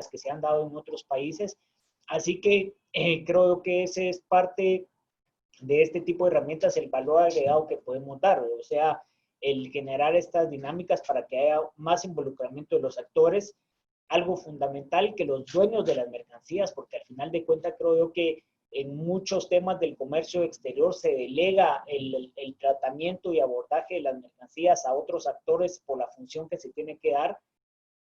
las que se han dado en otros países. Así que creo que ese es parte de este tipo de herramientas, el valor agregado que podemos dar, o sea, el generar estas dinámicas para que haya más involucramiento de los actores, algo fundamental que los dueños de las mercancías, porque al final de cuentas creo yo que en muchos temas del comercio exterior se delega el tratamiento y abordaje de las mercancías a otros actores por la función que se tiene que dar.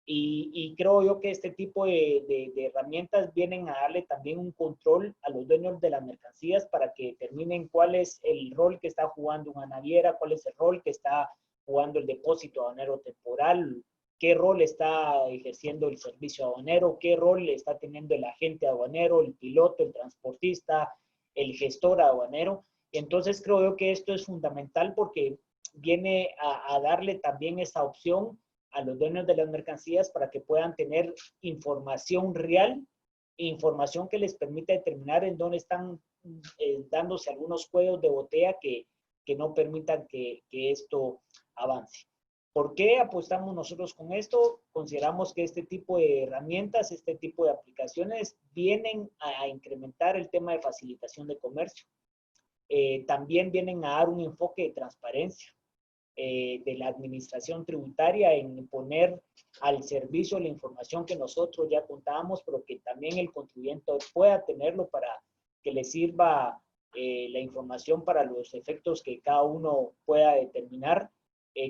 Y creo yo que este tipo de herramientas vienen a darle también un control a los dueños de las mercancías para que determinen cuál es el rol que está jugando una naviera, cuál es el rol que está jugando el depósito aduanero temporal, qué rol está ejerciendo el servicio aduanero, qué rol está teniendo el agente aduanero, el piloto, el transportista, el gestor aduanero. Entonces creo yo que esto es fundamental porque viene a darle también esa opción a los dueños de las mercancías para que puedan tener información real, información que les permita determinar en dónde están dándose algunos cuellos de botella que no permitan que esto avance. ¿Por qué apostamos nosotros con esto? Consideramos que este tipo de herramientas, este tipo de aplicaciones vienen a incrementar el tema de facilitación de comercio. También vienen a dar un enfoque de transparencia de la administración tributaria en poner al servicio la información que nosotros ya contábamos, pero que también el contribuyente pueda tenerlo para que le sirva la información para los efectos que cada uno pueda determinar.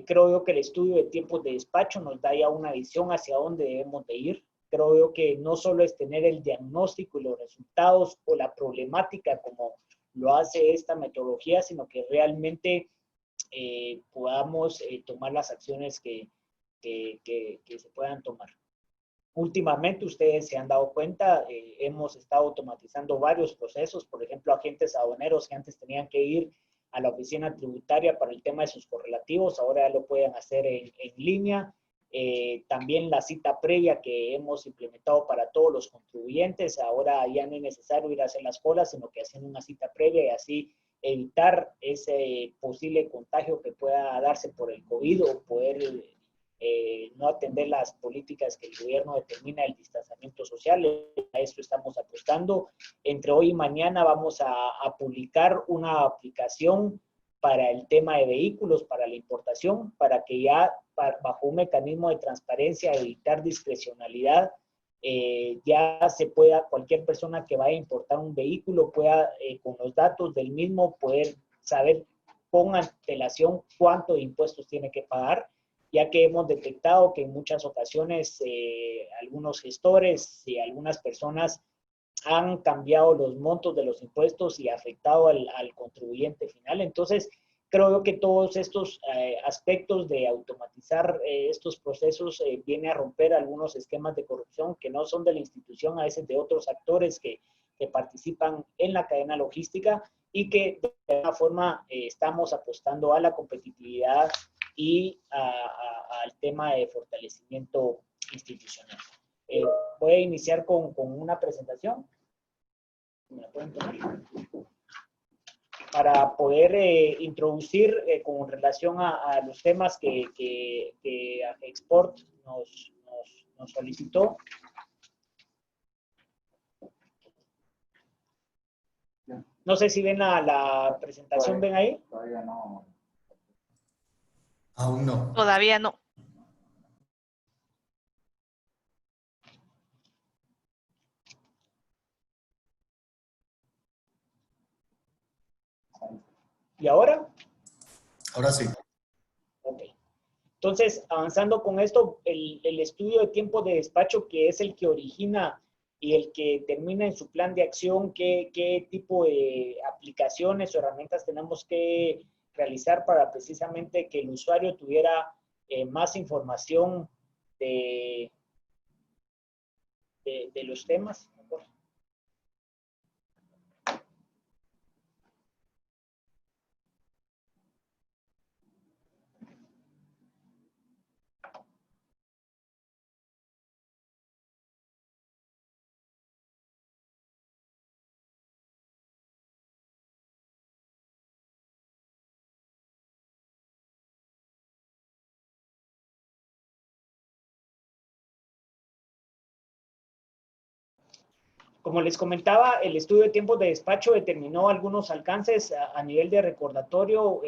Creo yo que el estudio de tiempos de despacho nos da ya una visión hacia dónde debemos de ir. Creo yo que no solo es tener el diagnóstico y los resultados o la problemática como lo hace esta metodología, sino que realmente podamos tomar las acciones que se puedan tomar. Últimamente, ustedes se han dado cuenta, hemos estado automatizando varios procesos, por ejemplo, agentes aduaneros que antes tenían que ir a la oficina tributaria para el tema de sus correlativos, ahora ya lo pueden hacer en línea. También la cita previa que hemos implementado para todos los contribuyentes, ahora ya no es necesario ir a hacer las colas, sino que hacen una cita previa y así evitar ese posible contagio que pueda darse por el COVID o poder no atender las políticas que el gobierno determina del distanciamiento social. A esto estamos apostando. Entre hoy y mañana vamos a publicar una aplicación para el tema de vehículos, para la importación, para que ya bajo un mecanismo de transparencia, evitar discrecionalidad, ya se pueda, cualquier persona que vaya a importar un vehículo pueda, con los datos del mismo, poder saber con antelación cuánto de impuestos tiene que pagar, ya que hemos detectado que en muchas ocasiones algunos gestores y algunas personas han cambiado los montos de los impuestos y afectado al contribuyente final. Entonces, creo yo que todos estos aspectos de automatizar estos procesos viene a romper algunos esquemas de corrupción que no son de la institución, a veces de otros actores que participan en la cadena logística y que de alguna forma estamos apostando a la competitividad y al tema de fortalecimiento institucional. Voy a iniciar con una presentación. ¿Me la pueden poner? Para poder introducir con relación a los temas que Export nos solicitó. No sé si ven la presentación, ¿ven ahí? Todavía no. Aún no. Todavía no. ¿Y ahora? Ahora sí. Ok. Entonces, avanzando con esto, el estudio de tiempo de despacho, que es el que origina y el que termina en su plan de acción, qué tipo de aplicaciones o herramientas tenemos que realizar para precisamente que el usuario tuviera más información de los temas. Como les comentaba, el estudio de tiempos de despacho determinó algunos alcances a nivel de recordatorio.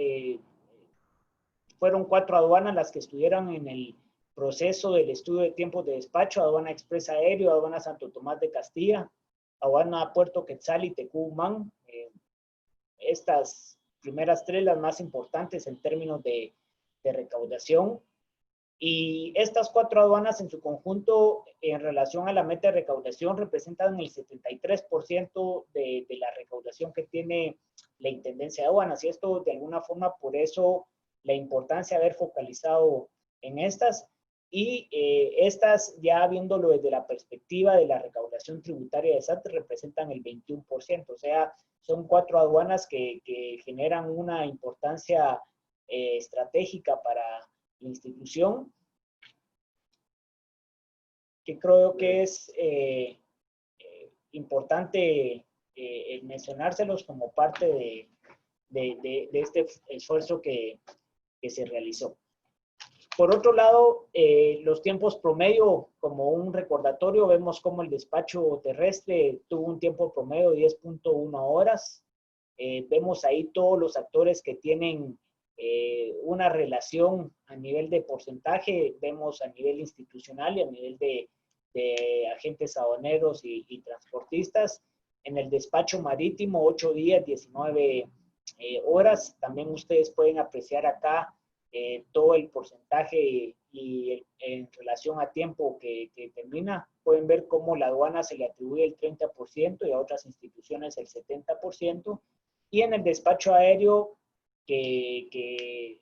Fueron 4 aduanas las que estuvieron en el proceso del estudio de tiempos de despacho: Aduana Express Aéreo, Aduana Santo Tomás de Castilla, Aduana Puerto Quetzal y Tecumán. Estas primeras 3 las más importantes en términos de recaudación. Y estas 4 aduanas en su conjunto, en relación a la meta de recaudación, representan el 73% de la recaudación que tiene la Intendencia de Aduanas. Y esto, de alguna forma, por eso la importancia de haber focalizado en estas. Y estas, ya viéndolo desde la perspectiva de la recaudación tributaria de SAT, representan el 21%. O sea, son 4 aduanas que generan una importancia estratégica para la institución, que creo que es importante mencionárselos como parte de este esfuerzo que se realizó. Por otro lado, los tiempos promedio, como un recordatorio, vemos como el despacho terrestre tuvo un tiempo promedio de 10.1 horas. Vemos ahí todos los actores que tienen una relación a nivel de porcentaje. Vemos a nivel institucional y a nivel de agentes aduaneros y transportistas. En el despacho marítimo, 8 días, 19 horas. También ustedes pueden apreciar acá todo el porcentaje y en relación a tiempo que termina. Pueden ver cómo la aduana se le atribuye el 30% y a otras instituciones el 70%. Y en el despacho aéreo, que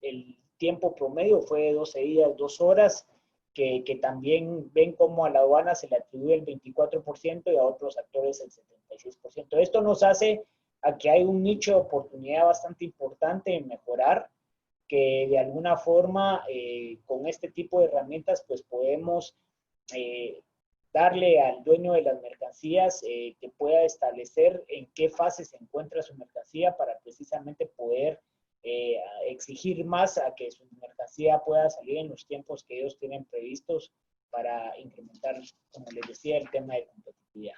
el tiempo promedio fue de 12 días, 2 horas, que también ven cómo a la aduana se le atribuye el 24% y a otros actores el 76%. Esto nos hace a que hay un nicho de oportunidad bastante importante en mejorar, que de alguna forma con este tipo de herramientas pues podemos darle al dueño de las mercancías que pueda establecer en qué fase se encuentra su mercancía, para precisamente poder exigir más a que su mercancía pueda salir en los tiempos que ellos tienen previstos, para incrementar, como les decía, el tema de competitividad.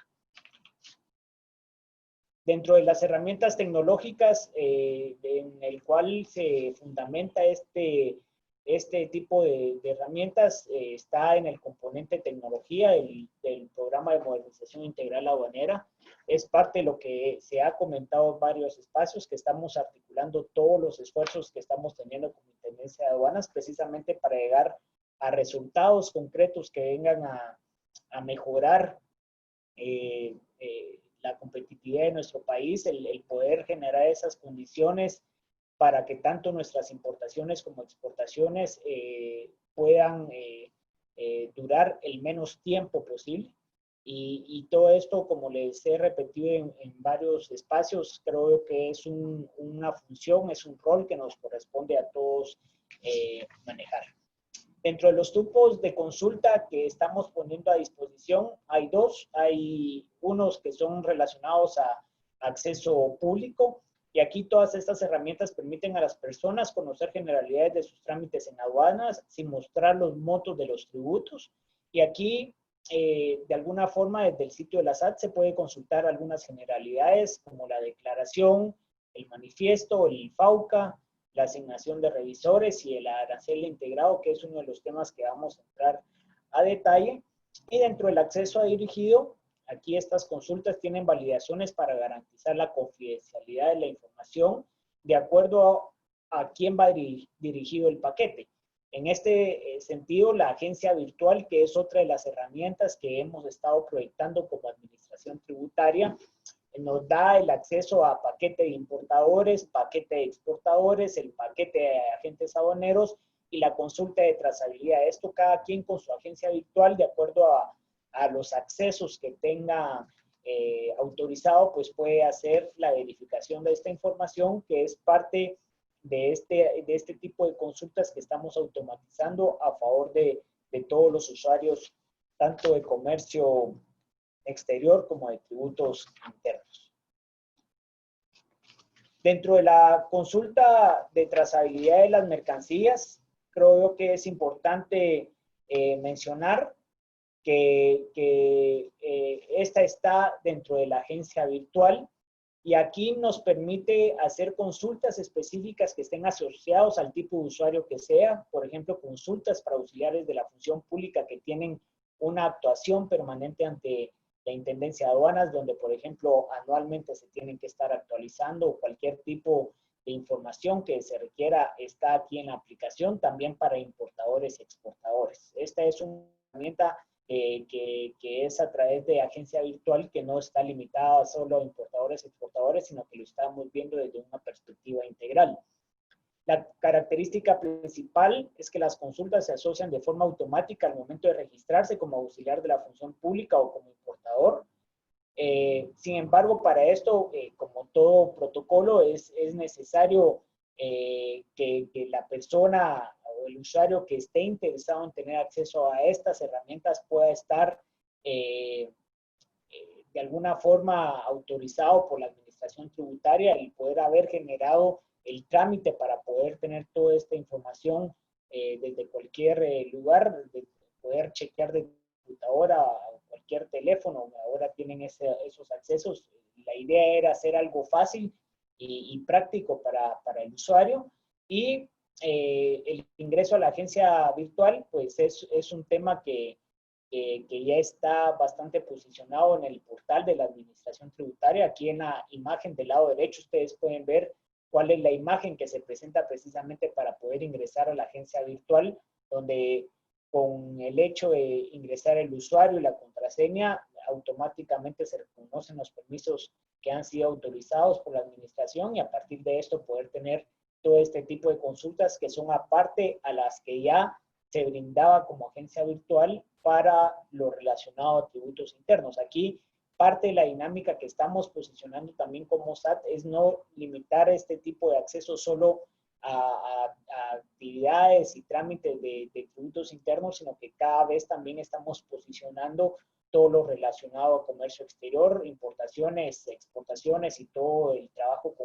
Dentro de las herramientas tecnológicas en el cual se fundamenta este tipo de herramientas, está en el componente tecnología del programa de modernización integral aduanera. Es parte de lo que se ha comentado en varios espacios, que estamos articulando todos los esfuerzos que estamos teniendo como Intendencia de Aduanas, precisamente para llegar a resultados concretos que vengan a mejorar la competitividad de nuestro país, el poder generar esas condiciones para que tanto nuestras importaciones como exportaciones puedan durar el menos tiempo posible. Y todo esto, como les he repetido en varios espacios, creo que es una función, es un rol que nos corresponde a todos manejar. Dentro de los tipos de consulta que estamos poniendo a disposición, hay 2. Hay unos que son relacionados a acceso público, y aquí todas estas herramientas permiten a las personas conocer generalidades de sus trámites en aduanas sin mostrar los montos de los tributos. Y aquí, de alguna forma, desde el sitio de la SAT se puede consultar algunas generalidades como la declaración, el manifiesto, el FAUCA, la asignación de revisores y el arancel integrado, que es uno de los temas que vamos a entrar a detalle. Y dentro del acceso a dirigido, aquí estas consultas tienen validaciones para garantizar la confidencialidad de la información de acuerdo a quién va dirigido el paquete. En este sentido, la agencia virtual, que es otra de las herramientas que hemos estado proyectando como administración tributaria, nos da el acceso a paquete de importadores, paquete de exportadores, el paquete de agentes aduaneros y la consulta de trazabilidad. Esto cada quien con su agencia virtual, de acuerdo a los accesos que tenga autorizado, pues puede hacer la verificación de esta información, que es parte de este tipo de consultas que estamos automatizando a favor de todos los usuarios, tanto de comercio exterior como de tributos internos. Dentro de la consulta de trazabilidad de las mercancías, creo yo que es importante mencionar que esta está dentro de la agencia virtual y aquí nos permite hacer consultas específicas que estén asociados al tipo de usuario que sea. Por ejemplo, consultas para auxiliares de la función pública que tienen una actuación permanente ante la Intendencia de Aduanas, donde, por ejemplo, anualmente se tienen que estar actualizando o cualquier tipo de información que se requiera está aquí en la aplicación, también para importadores y exportadores. Esta es una herramienta que es a través de agencia virtual, que no está limitada solo a importadores y exportadores, sino que lo estamos viendo desde una perspectiva integral. La característica principal es que las consultas se asocian de forma automática al momento de registrarse como auxiliar de la función pública o como importador. Sin embargo, para esto, como todo protocolo, es necesario que la persona o el usuario que esté interesado en tener acceso a estas herramientas pueda estar de alguna forma autorizado por la administración tributaria y poder haber generado el trámite para poder tener toda esta información desde cualquier lugar, de poder chequear de computadora o cualquier teléfono. Ahora tienen esos accesos. La idea era hacer algo fácil y práctico para el usuario, y el ingreso a la agencia virtual pues es un tema que ya está bastante posicionado en el portal de la administración tributaria. Aquí en la imagen del lado derecho ustedes pueden ver cuál es la imagen que se presenta precisamente para poder ingresar a la agencia virtual, donde con el hecho de ingresar el usuario y la contraseña, automáticamente se reconocen los permisos que han sido autorizados por la administración, y a partir de esto poder tener todo este tipo de consultas que son aparte a las que ya se brindaba como agencia virtual para lo relacionado a tributos internos. Aquí parte de la dinámica que estamos posicionando también como SAT es no limitar este tipo de acceso solo a actividades y trámites de tributos internos, sino que cada vez también estamos posicionando todo lo relacionado a comercio exterior, importaciones, exportaciones y todo el trabajo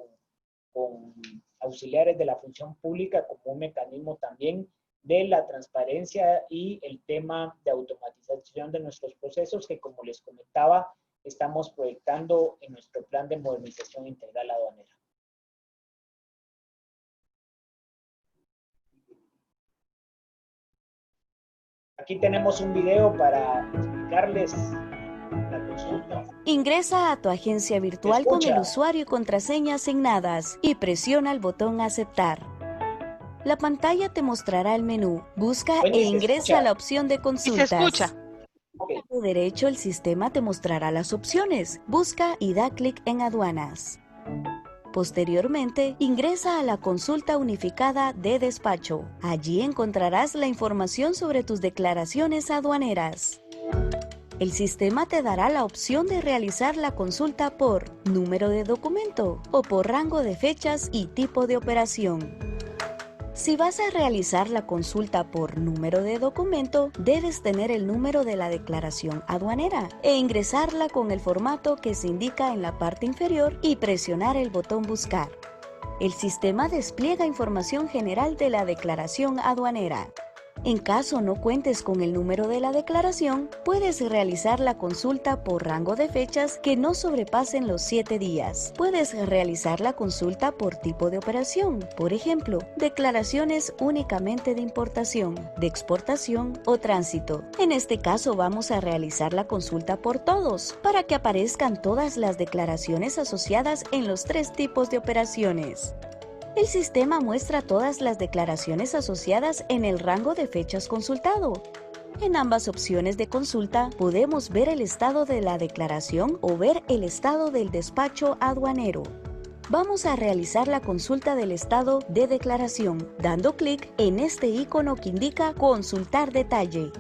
con auxiliares de la función pública como un mecanismo también de la transparencia y el tema de automatización de nuestros procesos que, como les comentaba, estamos proyectando en nuestro plan de modernización integral aduanera. Aquí tenemos un video para explicarles la consulta. Ingresa a tu agencia virtual con el usuario y contraseña asignadas y presiona el botón Aceptar. La pantalla te mostrará el menú. Busca e ingresa a la opción de consultas. Se escucha. A tu derecho el sistema te mostrará las opciones. Busca y da clic en Aduanas. Posteriormente, ingresa a la consulta unificada de despacho. Allí encontrarás la información sobre tus declaraciones aduaneras. El sistema te dará la opción de realizar la consulta por número de documento o por rango de fechas y tipo de operación. Si vas a realizar la consulta por número de documento, debes tener el número de la declaración aduanera e ingresarla con el formato que se indica en la parte inferior y presionar el botón Buscar. El sistema despliega información general de la declaración aduanera. En caso no cuentes con el número de la declaración, puedes realizar la consulta por rango de fechas que no sobrepasen los 7 días. Puedes realizar la consulta por tipo de operación, por ejemplo, declaraciones únicamente de importación, de exportación o tránsito. En este caso vamos a realizar la consulta por todos, para que aparezcan todas las declaraciones asociadas en los 3 tipos de operaciones. El sistema muestra todas las declaraciones asociadas en el rango de fechas consultado. En ambas opciones de consulta podemos ver el estado de la declaración o ver el estado del despacho aduanero. Vamos a realizar la consulta del estado de declaración, dando clic en este icono que indica Consultar detalle.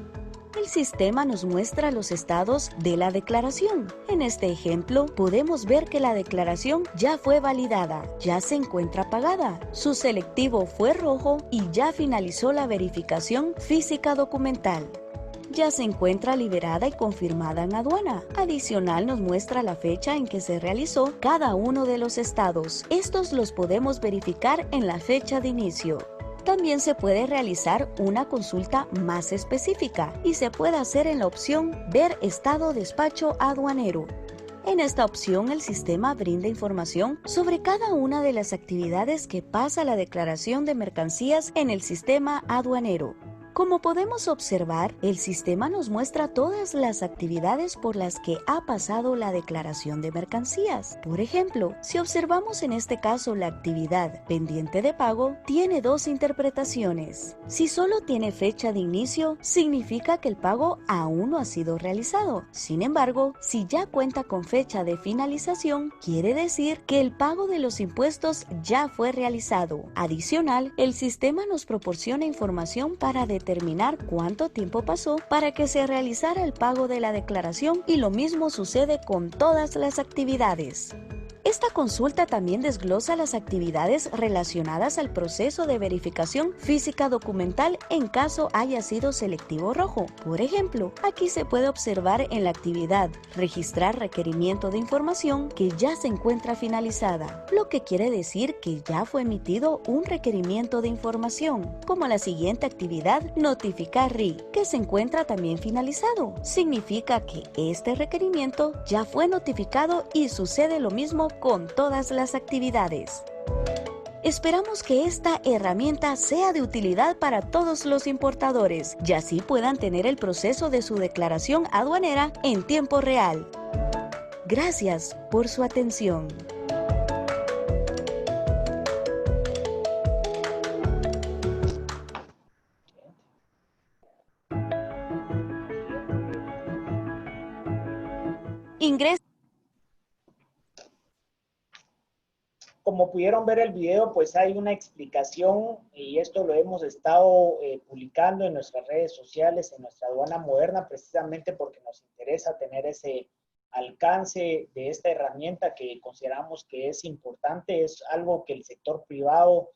El sistema nos muestra los estados de la declaración. En este ejemplo, podemos ver que la declaración ya fue validada, ya se encuentra pagada, su selectivo fue rojo y ya finalizó la verificación física documental. Ya se encuentra liberada y confirmada en aduana. Adicional nos muestra la fecha en que se realizó cada uno de los estados. Estos los podemos verificar en la fecha de inicio. También se puede realizar una consulta más específica y se puede hacer en la opción Ver estado despacho aduanero. En esta opción, el sistema brinda información sobre cada una de las actividades que pasa la declaración de mercancías en el sistema aduanero. Como podemos observar, el sistema nos muestra todas las actividades por las que ha pasado la declaración de mercancías. Por ejemplo, si observamos en este caso la actividad pendiente de pago, tiene dos interpretaciones. Si solo tiene fecha de inicio, significa que el pago aún no ha sido realizado. Sin embargo, si ya cuenta con fecha de finalización, quiere decir que el pago de los impuestos ya fue realizado. Adicional, el sistema nos proporciona información para determinar cuánto tiempo pasó para que se realizara el pago de la declaración, y lo mismo sucede con todas las actividades. Esta consulta también desglosa las actividades relacionadas al proceso de verificación física documental en caso haya sido selectivo rojo. Por ejemplo, aquí se puede observar en la actividad Registrar requerimiento de información que ya se encuentra finalizada, lo que quiere decir que ya fue emitido un requerimiento de información, como la siguiente actividad Notificar RI, que se encuentra también finalizado. Significa que este requerimiento ya fue notificado y sucede lo mismo con todas las actividades. Esperamos que esta herramienta sea de utilidad para todos los importadores y así puedan tener el proceso de su declaración aduanera en tiempo real. Gracias por su atención. Ingresa. Como pudieron ver el video, pues hay una explicación y esto lo hemos estado publicando en nuestras redes sociales, en nuestra aduana moderna, precisamente porque nos interesa tener ese alcance de esta herramienta que consideramos que es importante. Es algo que el sector privado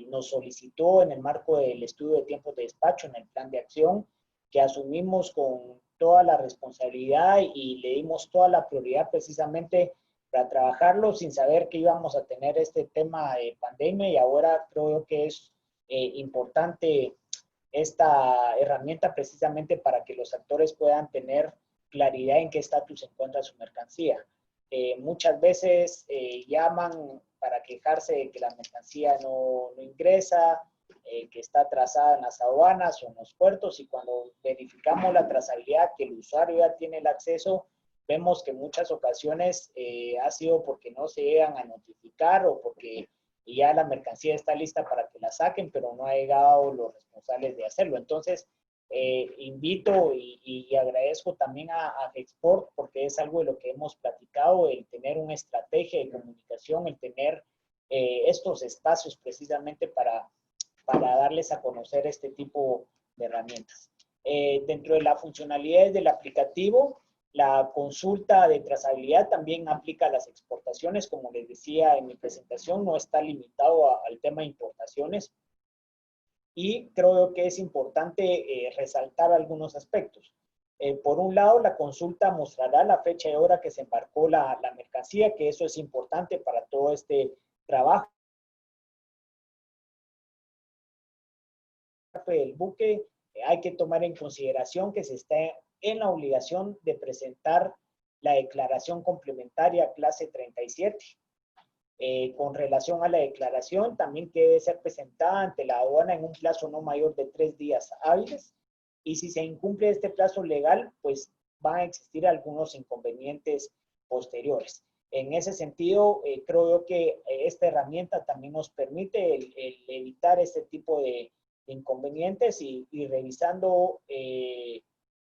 nos solicitó en el marco del estudio de tiempos de despacho, en el plan de acción, que asumimos con toda la responsabilidad y le dimos toda la prioridad precisamente para trabajarlo sin saber que íbamos a tener este tema de pandemia, y ahora creo yo que es importante esta herramienta precisamente para que los actores puedan tener claridad en qué estatus se encuentra su mercancía. Muchas veces llaman para quejarse de que la mercancía no ingresa, que está atrasada en las aduanas o en los puertos, y cuando verificamos la trazabilidad, que el usuario ya tiene el acceso, vemos que en muchas ocasiones ha sido porque no se llegan a notificar o porque ya la mercancía está lista para que la saquen, pero no ha llegado los responsables de hacerlo. Entonces, invito y agradezco también a Export, porque es algo de lo que hemos platicado, el tener una estrategia de comunicación, el tener estos espacios precisamente para darles a conocer este tipo de herramientas. Dentro de las funcionalidades del aplicativo, la consulta de trazabilidad también aplica a las exportaciones. Como les decía en mi presentación, no está limitado al tema de importaciones. Y creo que es importante resaltar algunos aspectos. Por un lado, la consulta mostrará la fecha y hora que se embarcó la mercancía, que eso es importante para todo este trabajo del buque. Hay que tomar en consideración que se está en la obligación de presentar la declaración complementaria clase 37. Con relación a la declaración, también que debe ser presentada ante la aduana en un plazo no mayor de 3 días hábiles, y si se incumple este plazo legal, pues van a existir algunos inconvenientes posteriores. En ese sentido, creo yo que esta herramienta también nos permite el evitar este tipo de inconvenientes y revisando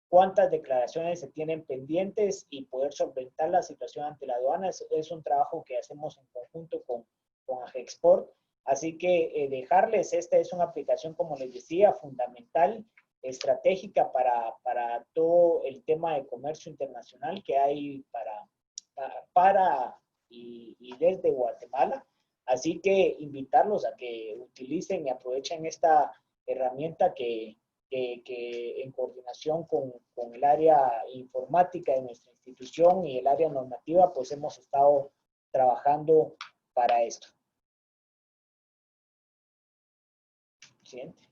cuántas declaraciones se tienen pendientes y poder solventar la situación ante la aduana. Es un trabajo que hacemos en conjunto con AGEXPORT. Así que dejarles, esta es una aplicación, como les decía, fundamental, estratégica para todo el tema de comercio internacional que hay para y desde Guatemala. Así que invitarlos a que utilicen y aprovechen esta herramienta que en coordinación con el área informática de nuestra institución y el área normativa, pues hemos estado trabajando para esto. Siguiente.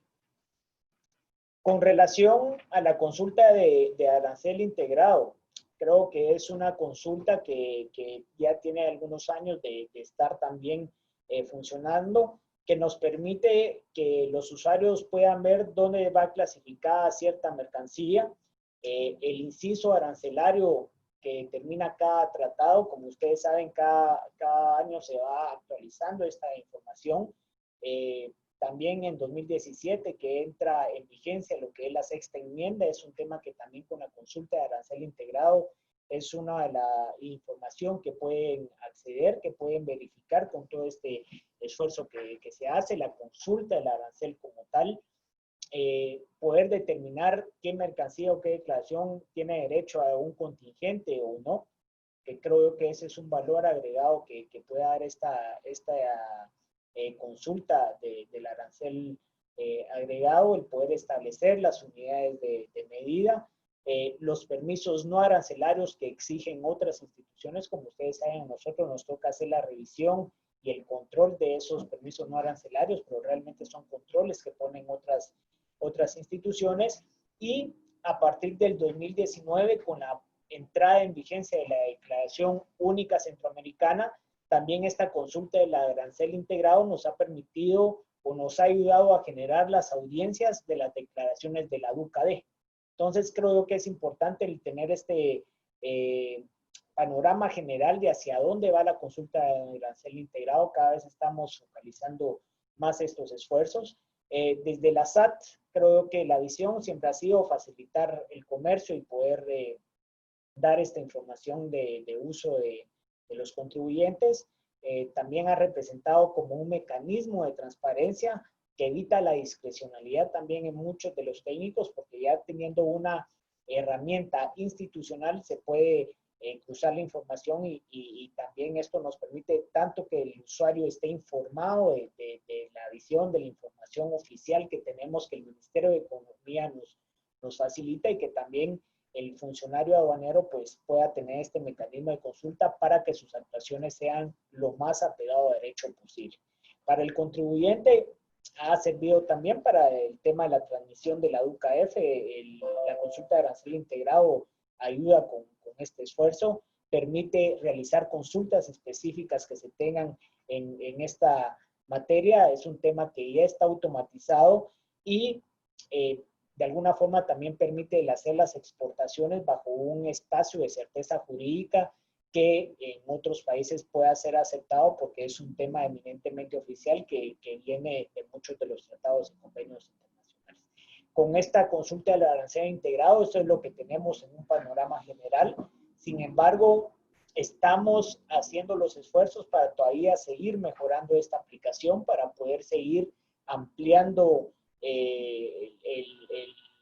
Con relación a la consulta de arancel integrado, creo que es una consulta que ya tiene algunos años de estar también funcionando, que nos permite que los usuarios puedan ver dónde va clasificada cierta mercancía. El inciso arancelario que termina cada tratado, como ustedes saben, cada año se va actualizando esta información. También en 2017, que entra en vigencia lo que es la sexta enmienda, es un tema que también con la consulta de arancel integrado es una de la información que pueden acceder, que pueden verificar con todo este esfuerzo que se hace, la consulta del arancel como tal, poder determinar qué mercancía o qué declaración tiene derecho a un contingente o no, que creo que ese es un valor agregado que puede dar esta consulta del arancel agregado, el poder establecer las unidades de medida, los permisos no arancelarios que exigen otras instituciones. Como ustedes saben, a nosotros nos toca hacer la revisión y el control de esos permisos no arancelarios, pero realmente son controles que ponen otras instituciones. Y a partir del 2019, con la entrada en vigencia de la Declaración Única Centroamericana, también esta consulta del arancel integrado nos ha permitido o nos ha ayudado a generar las audiencias de las declaraciones de la DUCAD. Entonces creo que es importante el tener este panorama general de hacia dónde va la consulta del arancel integrado. Cada vez estamos focalizando más estos esfuerzos. Desde la SAT, creo que la visión siempre ha sido facilitar el comercio y poder dar esta información de uso de los contribuyentes. También ha representado como un mecanismo de transparencia que evita la discrecionalidad también en muchos de los técnicos, porque ya teniendo una herramienta institucional se puede cruzar la información y también esto nos permite tanto que el usuario esté informado de la visión de la información oficial que tenemos, que el Ministerio de Economía nos facilita, y que también el funcionario aduanero pues pueda tener este mecanismo de consulta para que sus actuaciones sean lo más apegado a derecho posible. Para el contribuyente ha servido también para el tema de la transmisión de la DUCAF, la consulta de arancel integrado ayuda con este esfuerzo, permite realizar consultas específicas que se tengan en esta materia. Es un tema que ya está automatizado y de alguna forma también permite el hacer las exportaciones bajo un espacio de certeza jurídica que en otros países pueda ser aceptado, porque es un tema eminentemente oficial que viene de muchos de los tratados y convenios internacionales. Con esta consulta del arancel integrado, esto es lo que tenemos en un panorama general. Sin embargo, estamos haciendo los esfuerzos para todavía seguir mejorando esta aplicación, para poder seguir ampliando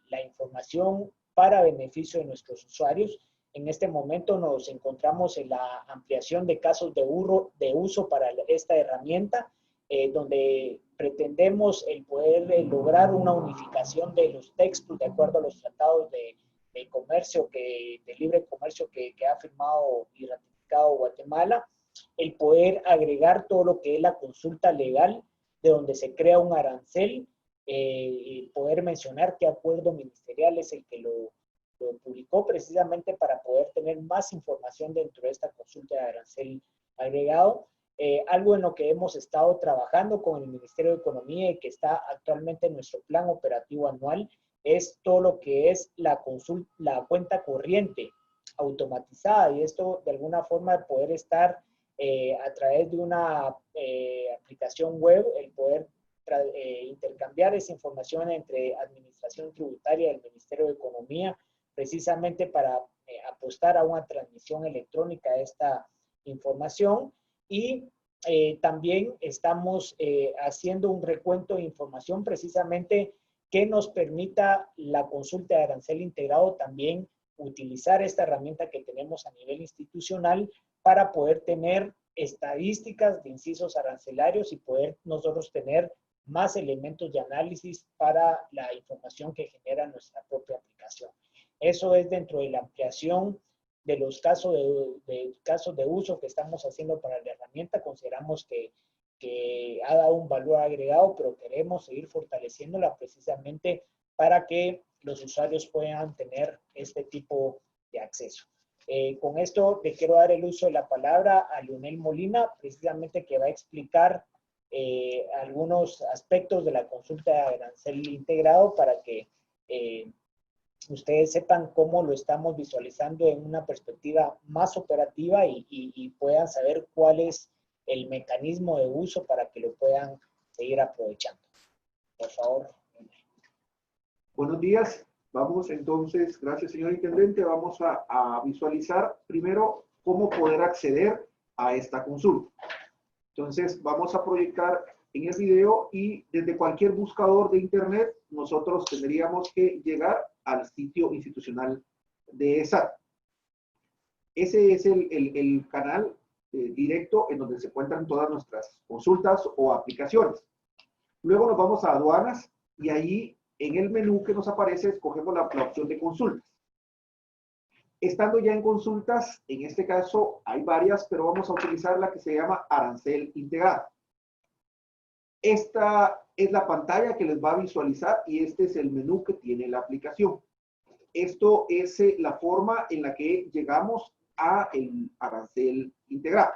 la información para beneficio de nuestros usuarios. En este momento nos encontramos en la ampliación de casos de uso para esta herramienta, donde pretendemos el poder lograr una unificación de los textos de acuerdo a los tratados de comercio, de libre comercio que ha firmado y ratificado Guatemala, el poder agregar todo lo que es la consulta legal, de donde se crea un arancel, poder mencionar qué acuerdo ministerial es el que lo publicó, precisamente para poder tener más información dentro de esta consulta de arancel agregado. Algo en lo que hemos estado trabajando con el Ministerio de Economía y que está actualmente en nuestro plan operativo anual es todo lo que es la cuenta corriente automatizada, y esto de alguna forma poder estar a través de una aplicación web, el poder intercambiar esa información entre Administración Tributaria y el Ministerio de Economía, precisamente para apostar a una transmisión electrónica de esta información. Y también estamos haciendo un recuento de información precisamente que nos permita la consulta de arancel integrado también utilizar esta herramienta que tenemos a nivel institucional para poder tener estadísticas de incisos arancelarios y poder nosotros tener más elementos de análisis para la información que genera nuestra propia aplicación. Eso es dentro de la ampliación de los casos de uso que estamos haciendo para la herramienta. Consideramos que que ha dado un valor agregado, pero queremos seguir fortaleciéndola precisamente para que los usuarios puedan tener este tipo de acceso. Con esto le quiero dar el uso de la palabra a Leonel Molina, precisamente que va a explicar algunos aspectos de la consulta de arancel integrado para que ustedes sepan cómo lo estamos visualizando en una perspectiva más operativa y puedan saber cuál es el mecanismo de uso para que lo puedan seguir aprovechando. Por favor. Buenos días. Vamos entonces, gracias señor Intendente, vamos a visualizar primero cómo poder acceder a esta consulta. Entonces vamos a proyectar en el video y desde cualquier buscador de internet nosotros tendríamos que llegar al sitio institucional de ESAT. Ese es el canal directo en donde se encuentran todas nuestras consultas o aplicaciones. Luego nos vamos a aduanas y ahí en el menú que nos aparece escogemos la opción de consultas. Estando ya en consultas, en este caso hay varias, pero vamos a utilizar la que se llama arancel integrado. Esta es la pantalla que les va a visualizar y este es el menú que tiene la aplicación. Esto es la forma en la que llegamos a el arancel integrado.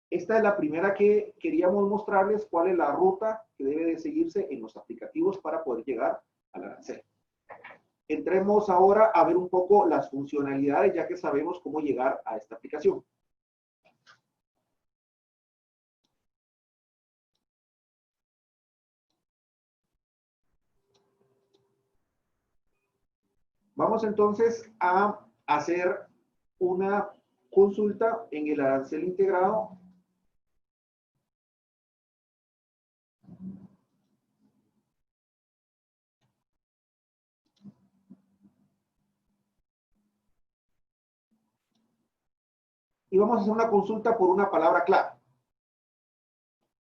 Esta es la primera que queríamos mostrarles cuál es la ruta que debe de seguirse en los aplicativos para poder llegar al arancel. Entremos ahora a ver un poco las funcionalidades ya que sabemos cómo llegar a esta aplicación. Vamos entonces a hacer una consulta en el arancel integrado. Y vamos a hacer una consulta por una palabra clave.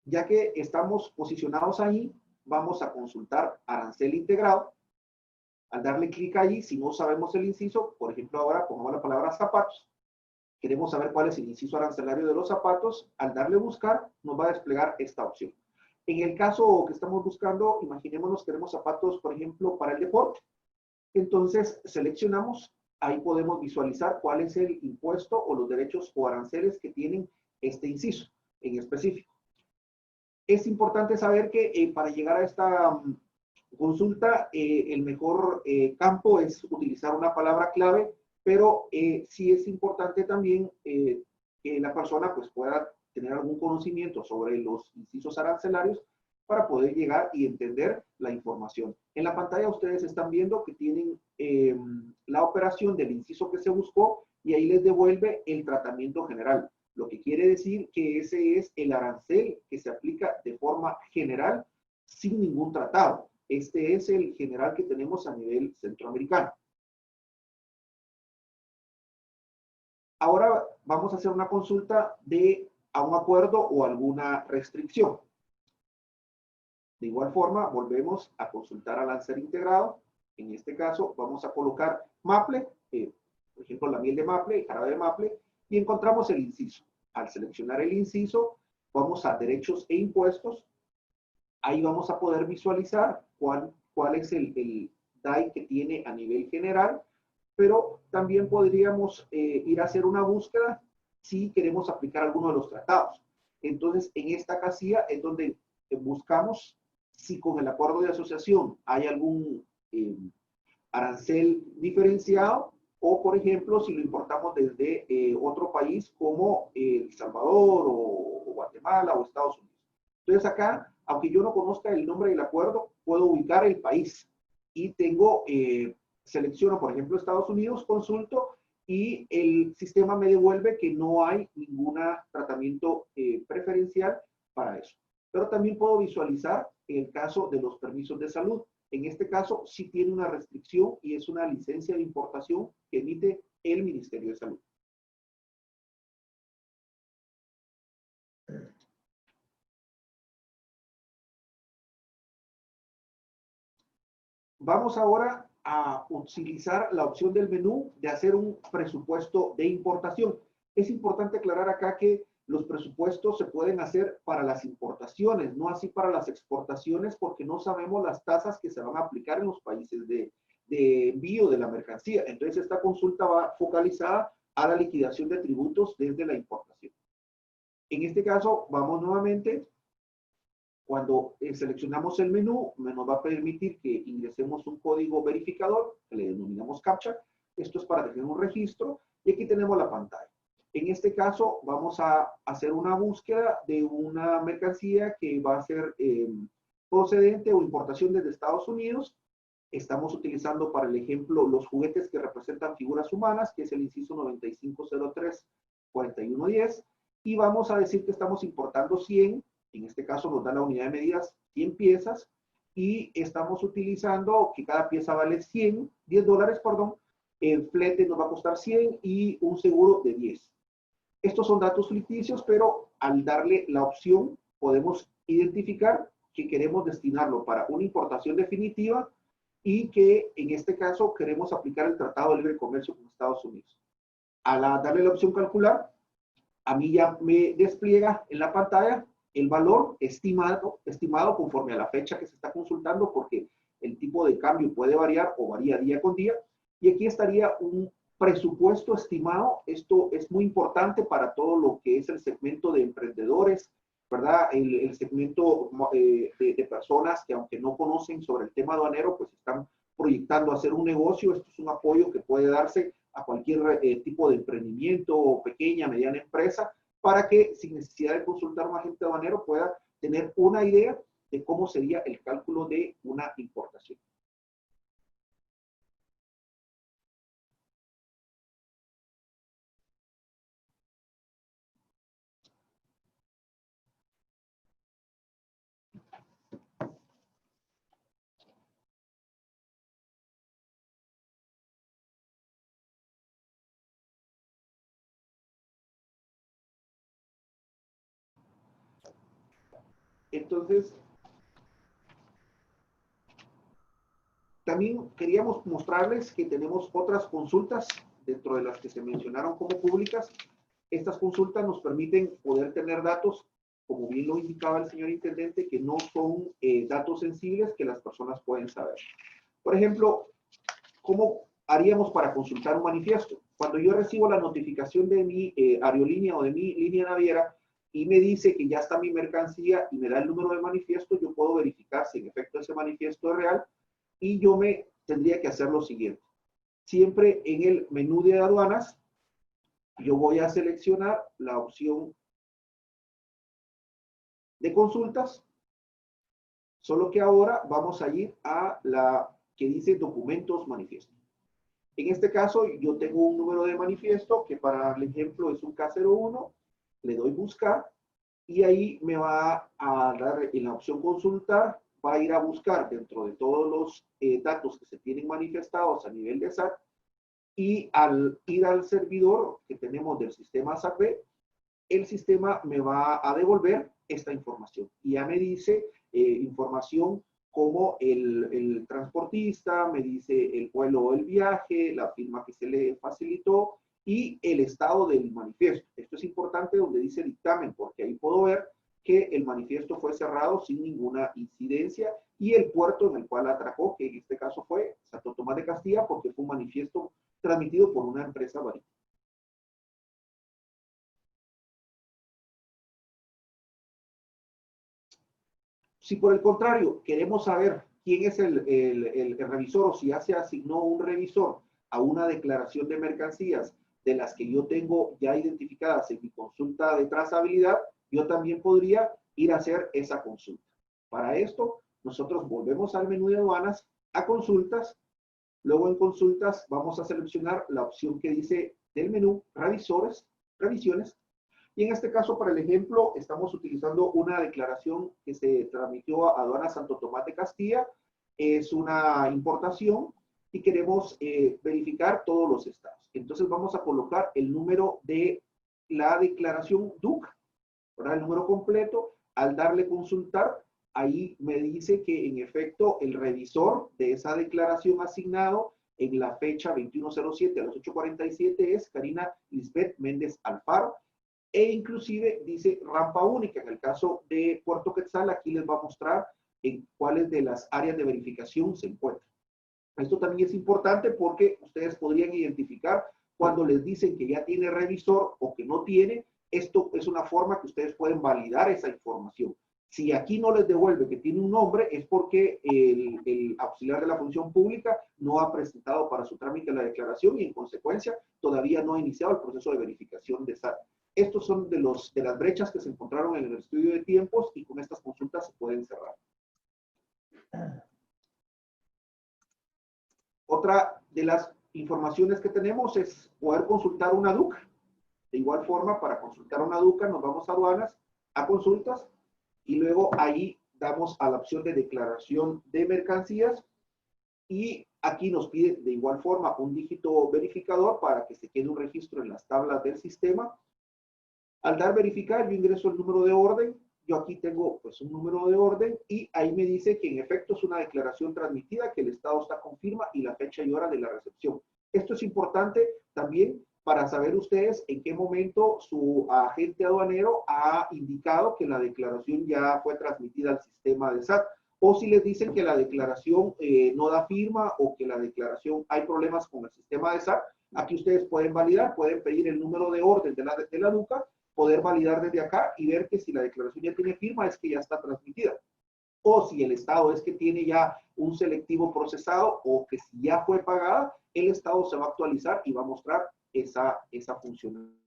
Ya que estamos posicionados ahí, vamos a consultar arancel integrado. Al darle clic allí, si no sabemos el inciso, por ejemplo ahora pongamos la palabra zapatos. Queremos saber cuál es el inciso arancelario de los zapatos. Al darle buscar, nos va a desplegar esta opción. En el caso que estamos buscando, imaginémonos que queremos zapatos, por ejemplo, para el deporte. Entonces seleccionamos, ahí podemos visualizar cuál es el impuesto o los derechos o aranceles que tienen este inciso en específico. Es importante saber que para llegar a esta consulta, el mejor campo es utilizar una palabra clave, pero sí es importante también que la persona pues, pueda tener algún conocimiento sobre los incisos arancelarios para poder llegar y entender la información. En la pantalla ustedes están viendo que tienen la operación del inciso que se buscó y ahí les devuelve el tratamiento general. Lo que quiere decir que ese es el arancel que se aplica de forma general sin ningún tratado. Este es el general que tenemos a nivel centroamericano. Ahora vamos a hacer una consulta a un acuerdo o alguna restricción. De igual forma, volvemos a consultar arancel integrado. En este caso, vamos a colocar maple, por ejemplo, la miel de maple, el jarabe de maple, y encontramos el inciso. Al seleccionar el inciso, vamos a derechos e impuestos. Ahí vamos a poder visualizar cuál es el DAI que tiene a nivel general, pero también podríamos ir a hacer una búsqueda si queremos aplicar alguno de los tratados. Entonces, en esta casilla es donde buscamos si con el acuerdo de asociación hay algún arancel diferenciado o, por ejemplo, si lo importamos desde otro país como El Salvador o Guatemala o Estados Unidos. Entonces acá, aunque yo no conozca el nombre del acuerdo, puedo ubicar el país y tengo, selecciono, por ejemplo, Estados Unidos, consulto y el sistema me devuelve que no hay ningún tratamiento preferencial para eso. Pero también puedo visualizar el caso de los permisos de salud. En este caso, sí tiene una restricción y es una licencia de importación que emite el Ministerio de Salud. Vamos ahora a utilizar la opción del menú de hacer un presupuesto de importación. Es importante aclarar acá que los presupuestos se pueden hacer para las importaciones, no así para las exportaciones, porque no sabemos las tasas que se van a aplicar en los países de envío de la mercancía. Entonces, esta consulta va focalizada a la liquidación de tributos desde la importación. En este caso, vamos nuevamente. Cuando seleccionamos el menú, nos va a permitir que ingresemos un código verificador, que le denominamos CAPTCHA. Esto es para tener un registro. Y aquí tenemos la pantalla. En este caso, vamos a hacer una búsqueda de una mercancía que va a ser procedente o importación desde Estados Unidos. Estamos utilizando para el ejemplo los juguetes que representan figuras humanas, que es el inciso 9503-4110. Y vamos a decir que estamos importando 100. En este caso nos da la unidad de medidas 100 piezas. Y estamos utilizando que cada pieza vale $10, perdón. El flete nos va a costar 100 y un seguro de 10. Estos son datos ficticios, pero al darle la opción podemos identificar que queremos destinarlo para una importación definitiva y que en este caso queremos aplicar el Tratado de Libre Comercio con Estados Unidos. Al darle la opción calcular, a mí ya me despliega en la pantalla el valor estimado conforme a la fecha que se está consultando, porque el tipo de cambio puede variar o varía día con día. Y aquí estaría un presupuesto estimado. Esto es muy importante para todo lo que es el segmento de emprendedores, ¿verdad? El segmento de personas que aunque no conocen sobre el tema aduanero, pues están proyectando hacer un negocio. Esto es un apoyo que puede darse a cualquier tipo de emprendimiento o pequeña, mediana empresa, para que sin necesidad de consultar a un agente aduanero pueda tener una idea de cómo sería el cálculo de una importación. Entonces, también queríamos mostrarles que tenemos otras consultas dentro de las que se mencionaron como públicas. Estas consultas nos permiten poder tener datos, como bien lo indicaba el señor intendente, que no son datos sensibles que las personas pueden saber. Por ejemplo, ¿cómo haríamos para consultar un manifiesto? Cuando yo recibo la notificación de mi aerolínea o de mi línea naviera y me dice que ya está mi mercancía y me da el número de manifiesto, yo puedo verificar si en efecto ese manifiesto es real y yo me tendría que hacer lo siguiente. Siempre en el menú de aduanas, yo voy a seleccionar la opción de consultas, solo que ahora vamos a ir a la que dice documentos manifiesto. En este caso, yo tengo un número de manifiesto que para el ejemplo es un K01, le doy buscar y ahí me va a dar en la opción consultar, va a ir a buscar dentro de todos los datos que se tienen manifestados a nivel de SAT y al ir al servidor que tenemos del sistema SAP, el sistema me va a devolver esta información y ya me dice información como el transportista, me dice el vuelo o el viaje, la firma que se le facilitó y el estado del manifiesto. Esto es importante donde dice dictamen, porque ahí puedo ver que el manifiesto fue cerrado sin ninguna incidencia y el puerto en el cual atracó, que en este caso fue Santo Tomás de Castilla, porque fue un manifiesto transmitido por una empresa marítima. Si por el contrario queremos saber quién es el revisor o si ya se asignó un revisor a una declaración de mercancías de las que yo tengo ya identificadas en mi consulta de trazabilidad, yo también podría ir a hacer esa consulta. Para esto, nosotros volvemos al menú de aduanas, a consultas, luego en consultas vamos a seleccionar la opción que dice del menú revisiones, y en este caso, para el ejemplo, estamos utilizando una declaración que se transmitió a Aduana Santo Tomás de Castilla. Es una importación y queremos verificar todos los estados. Entonces vamos a colocar el número de la declaración DUC, ¿verdad? El número completo. Al darle consultar, ahí me dice que en efecto el revisor de esa declaración asignado en la fecha 2107 a las 8:47 es Karina Lisbeth Méndez Alfaro. e inclusive dice rampa única. En el caso de Puerto Quetzal, aquí les va a mostrar en cuáles de las áreas de verificación se encuentran. Esto también es importante porque ustedes podrían identificar cuando les dicen que ya tiene revisor o que no tiene. Esto es una forma que ustedes pueden validar esa información. Si aquí no les devuelve que tiene un nombre, es porque el auxiliar de la función pública no ha presentado para su trámite la declaración y en consecuencia todavía no ha iniciado el proceso de verificación de SAT. Estos son de las brechas que se encontraron en el estudio de tiempos y con estas consultas se pueden cerrar. Otra de las informaciones que tenemos es poder consultar una DUC. De igual forma, para consultar una DUCA nos vamos a aduanas, a consultas, y luego ahí damos a la opción de declaración de mercancías y aquí nos pide de igual forma un dígito verificador para que se quede un registro en las tablas del sistema. Al dar verificar, yo ingreso el número de orden. Yo aquí tengo pues un número de orden y ahí me dice que en efecto es una declaración transmitida, que el Estado está confirma y la fecha y hora de la recepción. Esto es importante también para saber ustedes en qué momento su agente aduanero ha indicado que la declaración ya fue transmitida al sistema de SAT. O si les dicen que la declaración no da firma o que la declaración hay problemas con el sistema de SAT, aquí ustedes pueden validar, pueden pedir el número de orden de la DUCA, poder validar desde acá y ver que si la declaración ya tiene firma es que ya está transmitida. O si el Estado es que tiene ya un selectivo procesado o que si ya fue pagada, el Estado se va a actualizar y va a mostrar esa función.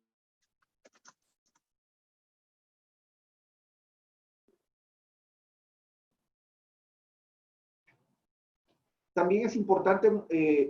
También es importante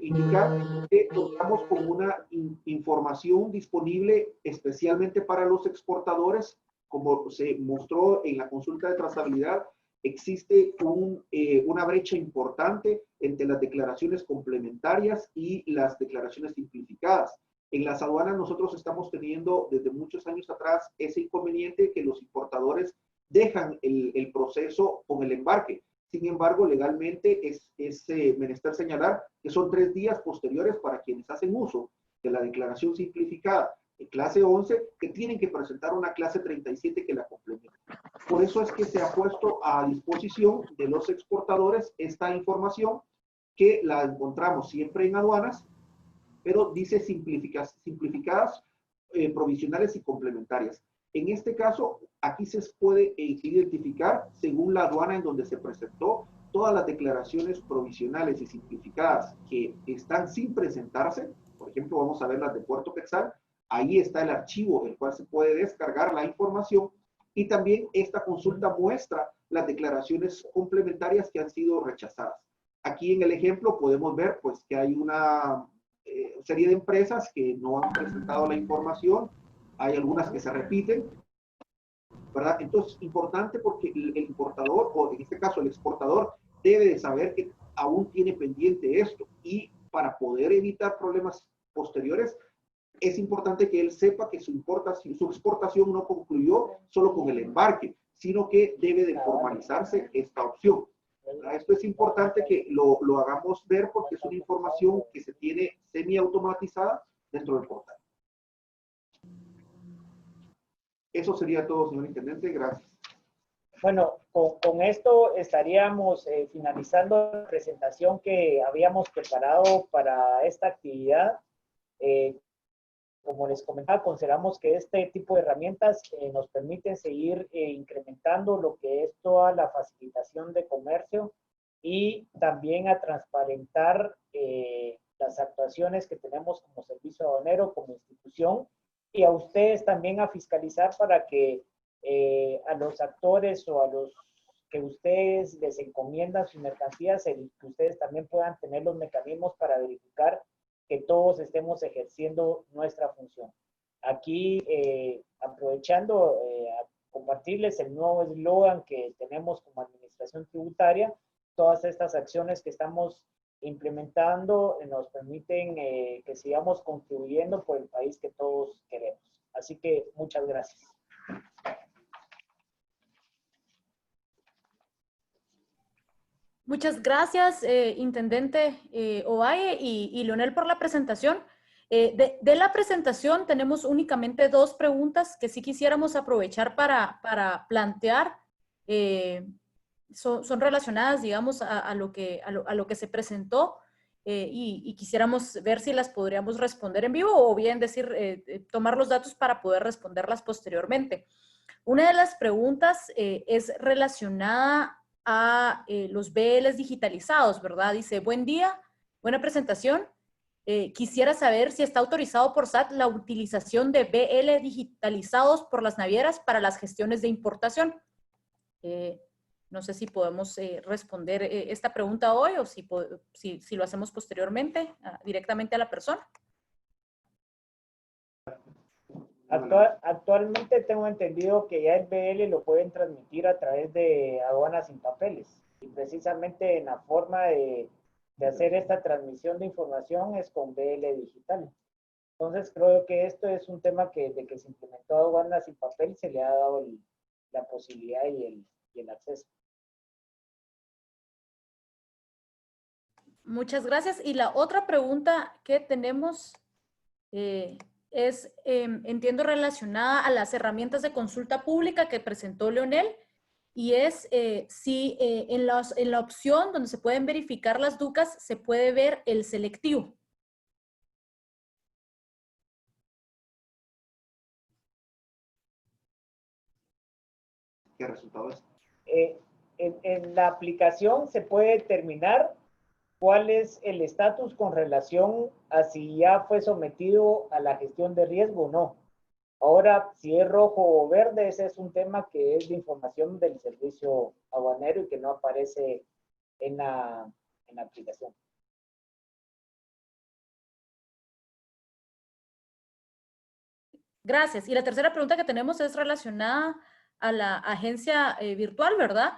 indicar que contamos con una información disponible especialmente para los exportadores. Como se mostró en la consulta de trazabilidad, existe una brecha importante entre las declaraciones complementarias y las declaraciones simplificadas. En las aduanas nosotros estamos teniendo desde muchos años atrás ese inconveniente que los importadores dejan el proceso con el embarque. Sin embargo, legalmente es menester señalar que son 3 días posteriores para quienes hacen uso de la declaración simplificada de clase 11, que tienen que presentar una clase 37 que la complemente. Por eso es que se ha puesto a disposición de los exportadores esta información que la encontramos siempre en aduanas, pero dice simplificadas, provisionales y complementarias. En este caso, aquí se puede identificar, según la aduana en donde se presentó, todas las declaraciones provisionales y simplificadas que están sin presentarse. Por ejemplo, vamos a ver las de Puerto Quetzal. Ahí está el archivo, el cual se puede descargar la información. Y también esta consulta muestra las declaraciones complementarias que han sido rechazadas. Aquí en el ejemplo podemos ver pues, que hay una serie de empresas que no han presentado la información. Hay algunas que se repiten, ¿verdad? Entonces, importante porque el importador, o en este caso el exportador, debe de saber que aún tiene pendiente esto. Y para poder evitar problemas posteriores, es importante que él sepa que su exportación no concluyó solo con el embarque, sino que debe de formalizarse esta opción. ¿Verdad? Esto es importante que lo hagamos ver porque es una información que se tiene semiautomatizada dentro del portal. Eso sería todo, señor Intendente. Gracias. Bueno, con esto estaríamos finalizando la presentación que habíamos preparado para esta actividad. Como les comentaba, consideramos que este tipo de herramientas nos permiten seguir incrementando lo que es toda la facilitación de comercio y también a transparentar las actuaciones que tenemos como servicio aduanero, como institución, y a ustedes también a fiscalizar para que a los actores o a los que ustedes les encomiendan sus mercancías, que ustedes también puedan tener los mecanismos para verificar que todos estemos ejerciendo nuestra función. Aquí, aprovechando a compartirles el nuevo eslogan que tenemos como Administración Tributaria, todas estas acciones que estamos implementando nos permiten que sigamos contribuyendo por el país que todos queremos. Así que muchas gracias. Muchas gracias, Intendente Ovalle y Leonel, por la presentación. De la presentación tenemos únicamente 2 preguntas que sí quisiéramos aprovechar para plantear. Son relacionadas, digamos, a lo que se presentó y quisiéramos ver si las podríamos responder en vivo o bien tomar los datos para poder responderlas posteriormente. Una de las preguntas es relacionada a los BLs digitalizados, ¿verdad? Dice, buen día, buena presentación. Quisiera saber si está autorizado por SAT la utilización de BL digitalizados por las navieras para las gestiones de importación. No sé si podemos responder esta pregunta hoy o si lo hacemos posteriormente directamente a la persona. Actualmente tengo entendido que ya el BL lo pueden transmitir a través de aduanas sin papeles. Y precisamente en la forma de hacer esta transmisión de información es con BL digital. Entonces creo que esto es un tema que desde que se implementó aduanas sin papel se le ha dado la posibilidad y el acceso. Muchas gracias. Y la otra pregunta que tenemos entiendo, relacionada a las herramientas de consulta pública que presentó Leonel, y es si en la opción donde se pueden verificar las DUCAS se puede ver el selectivo. ¿Qué resultado es? En la aplicación se puede determinar cuál es el estatus con relación a si ya fue sometido a la gestión de riesgo o no. Ahora, si es rojo o verde, ese es un tema que es de información del servicio aduanero y que no aparece en la aplicación. Gracias. Y la tercera pregunta que tenemos es relacionada a la agencia virtual, ¿verdad?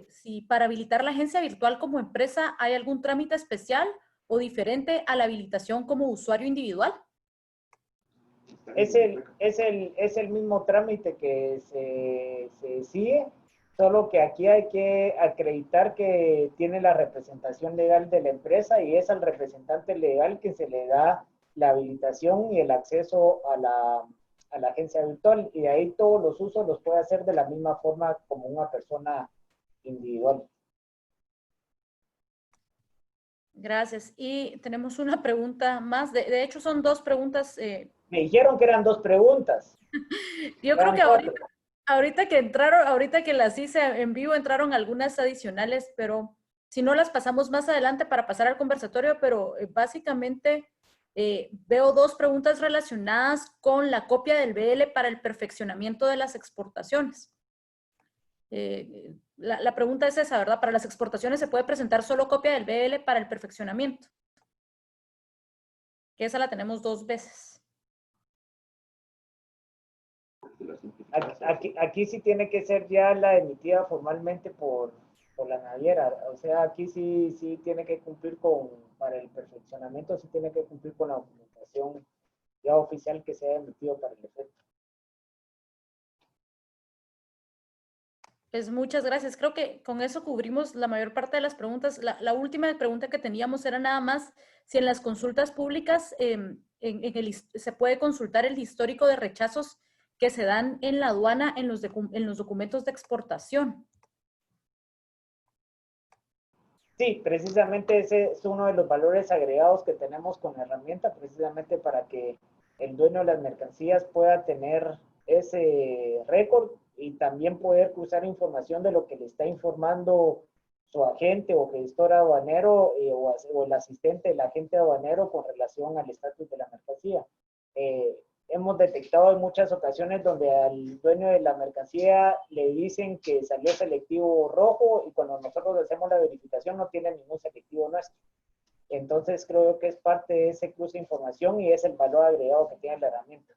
Si para habilitar la agencia virtual como empresa hay algún trámite especial o diferente a la habilitación como usuario individual. Es el mismo trámite que se sigue, solo que aquí hay que acreditar que tiene la representación legal de la empresa y es al representante legal que se le da la habilitación y el acceso a la agencia virtual, y de ahí todos los usos los puede hacer de la misma forma como una persona individual. Gracias. Y tenemos una pregunta más. De hecho, son 2 preguntas. Me dijeron que eran 2 preguntas. Yo creo que ahorita que las hice en vivo entraron algunas adicionales, pero si no las pasamos más adelante para pasar al conversatorio, pero básicamente veo 2 preguntas relacionadas con la copia del BL para el perfeccionamiento de las exportaciones. La pregunta es esa, ¿verdad? Para las exportaciones se puede presentar solo copia del BL para el perfeccionamiento. Que esa la tenemos 2 veces. Aquí sí tiene que ser ya la emitida formalmente por la naviera. O sea, aquí sí tiene que cumplir para el perfeccionamiento, sí tiene que cumplir con la documentación ya oficial que se haya emitido para el efecto. Pues muchas gracias. Creo que con eso cubrimos la mayor parte de las preguntas. La última pregunta que teníamos era nada más si en las consultas públicas se puede consultar el histórico de rechazos que se dan en la aduana en los documentos de exportación. Sí, precisamente ese es uno de los valores agregados que tenemos con la herramienta, precisamente para que el dueño de las mercancías pueda tener ese récord y también poder cruzar información de lo que le está informando su agente o gestor aduanero o el asistente del agente aduanero con relación al estatus de la mercancía. Hemos detectado en muchas ocasiones donde al dueño de la mercancía le dicen que salió selectivo rojo y cuando nosotros hacemos la verificación no tiene ningún selectivo nuestro. Entonces creo que es parte de ese cruce de información y es el valor agregado que tiene la herramienta.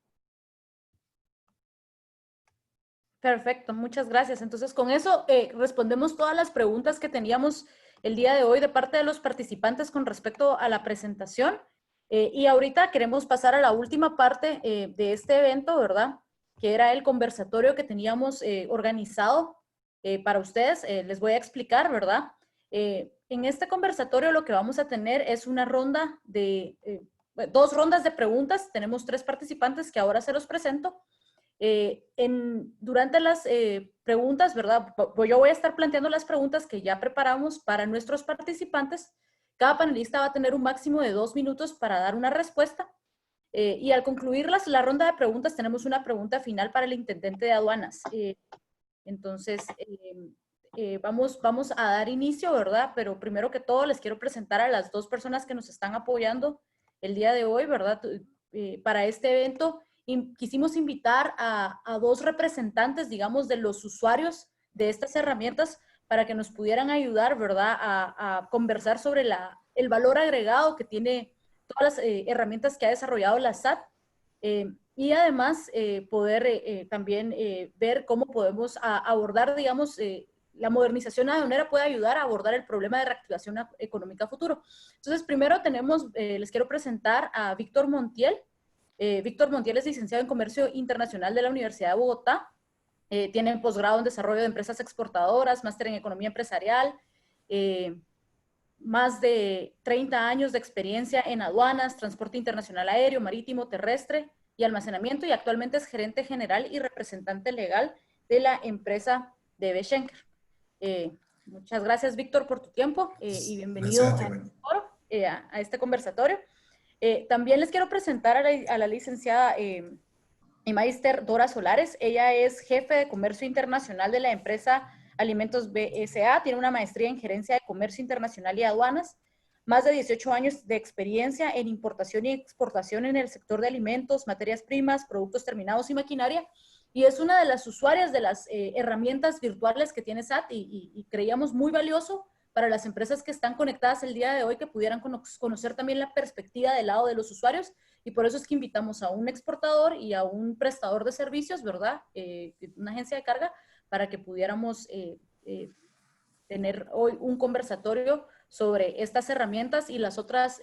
Perfecto, muchas gracias. Entonces, con eso respondemos todas las preguntas que teníamos el día de hoy de parte de los participantes con respecto a la presentación. Y ahorita queremos pasar a la última parte de este evento, ¿verdad? Que era el conversatorio que teníamos organizado para ustedes. Les voy a explicar, ¿verdad? En este conversatorio lo que vamos a tener es una ronda 2 rondas de preguntas. Tenemos 3 participantes que ahora se los presento. Durante las preguntas, ¿verdad? Yo voy a estar planteando las preguntas que ya preparamos para nuestros participantes. Cada panelista va a tener un máximo de 2 minutos para dar una respuesta. Y al concluir la ronda de preguntas, tenemos una pregunta final para el intendente de aduanas. Entonces, vamos a dar inicio, ¿verdad? Pero primero que todo, les quiero presentar a las 2 personas que nos están apoyando el día de hoy, ¿verdad? Para este evento, quisimos invitar a 2 representantes, digamos, de los usuarios de estas herramientas para que nos pudieran ayudar, ¿verdad? A conversar sobre el valor agregado que tiene todas las herramientas que ha desarrollado la SAT. Y además poder también ver cómo podemos abordar, digamos, la modernización aduanera puede ayudar a abordar el problema de reactivación económica a futuro. Entonces, primero les quiero presentar a Víctor Montiel. Víctor Montiel es licenciado en Comercio Internacional de la Universidad de Bogotá. Tiene un posgrado en Desarrollo de Empresas Exportadoras, máster en Economía Empresarial, más de 30 años de experiencia en aduanas, transporte internacional aéreo, marítimo, terrestre y almacenamiento, y actualmente es gerente general y representante legal de la empresa DB Schenker. Muchas gracias, Víctor, por tu tiempo y bienvenido a este conversatorio. También les quiero presentar a la licenciada y magíster Dora Solares. Ella es jefe de comercio internacional de la empresa Alimentos BSA, tiene una maestría en gerencia de comercio internacional y aduanas, más de 18 años de experiencia en importación y exportación en el sector de alimentos, materias primas, productos terminados y maquinaria, y es una de las usuarias de las herramientas virtuales que tiene SAT y creíamos muy valioso para las empresas que están conectadas el día de hoy, que pudieran conocer también la perspectiva del lado de los usuarios, y por eso es que invitamos a un exportador y a un prestador de servicios, ¿verdad? Una agencia de carga, para que pudiéramos tener hoy un conversatorio sobre estas herramientas y las otras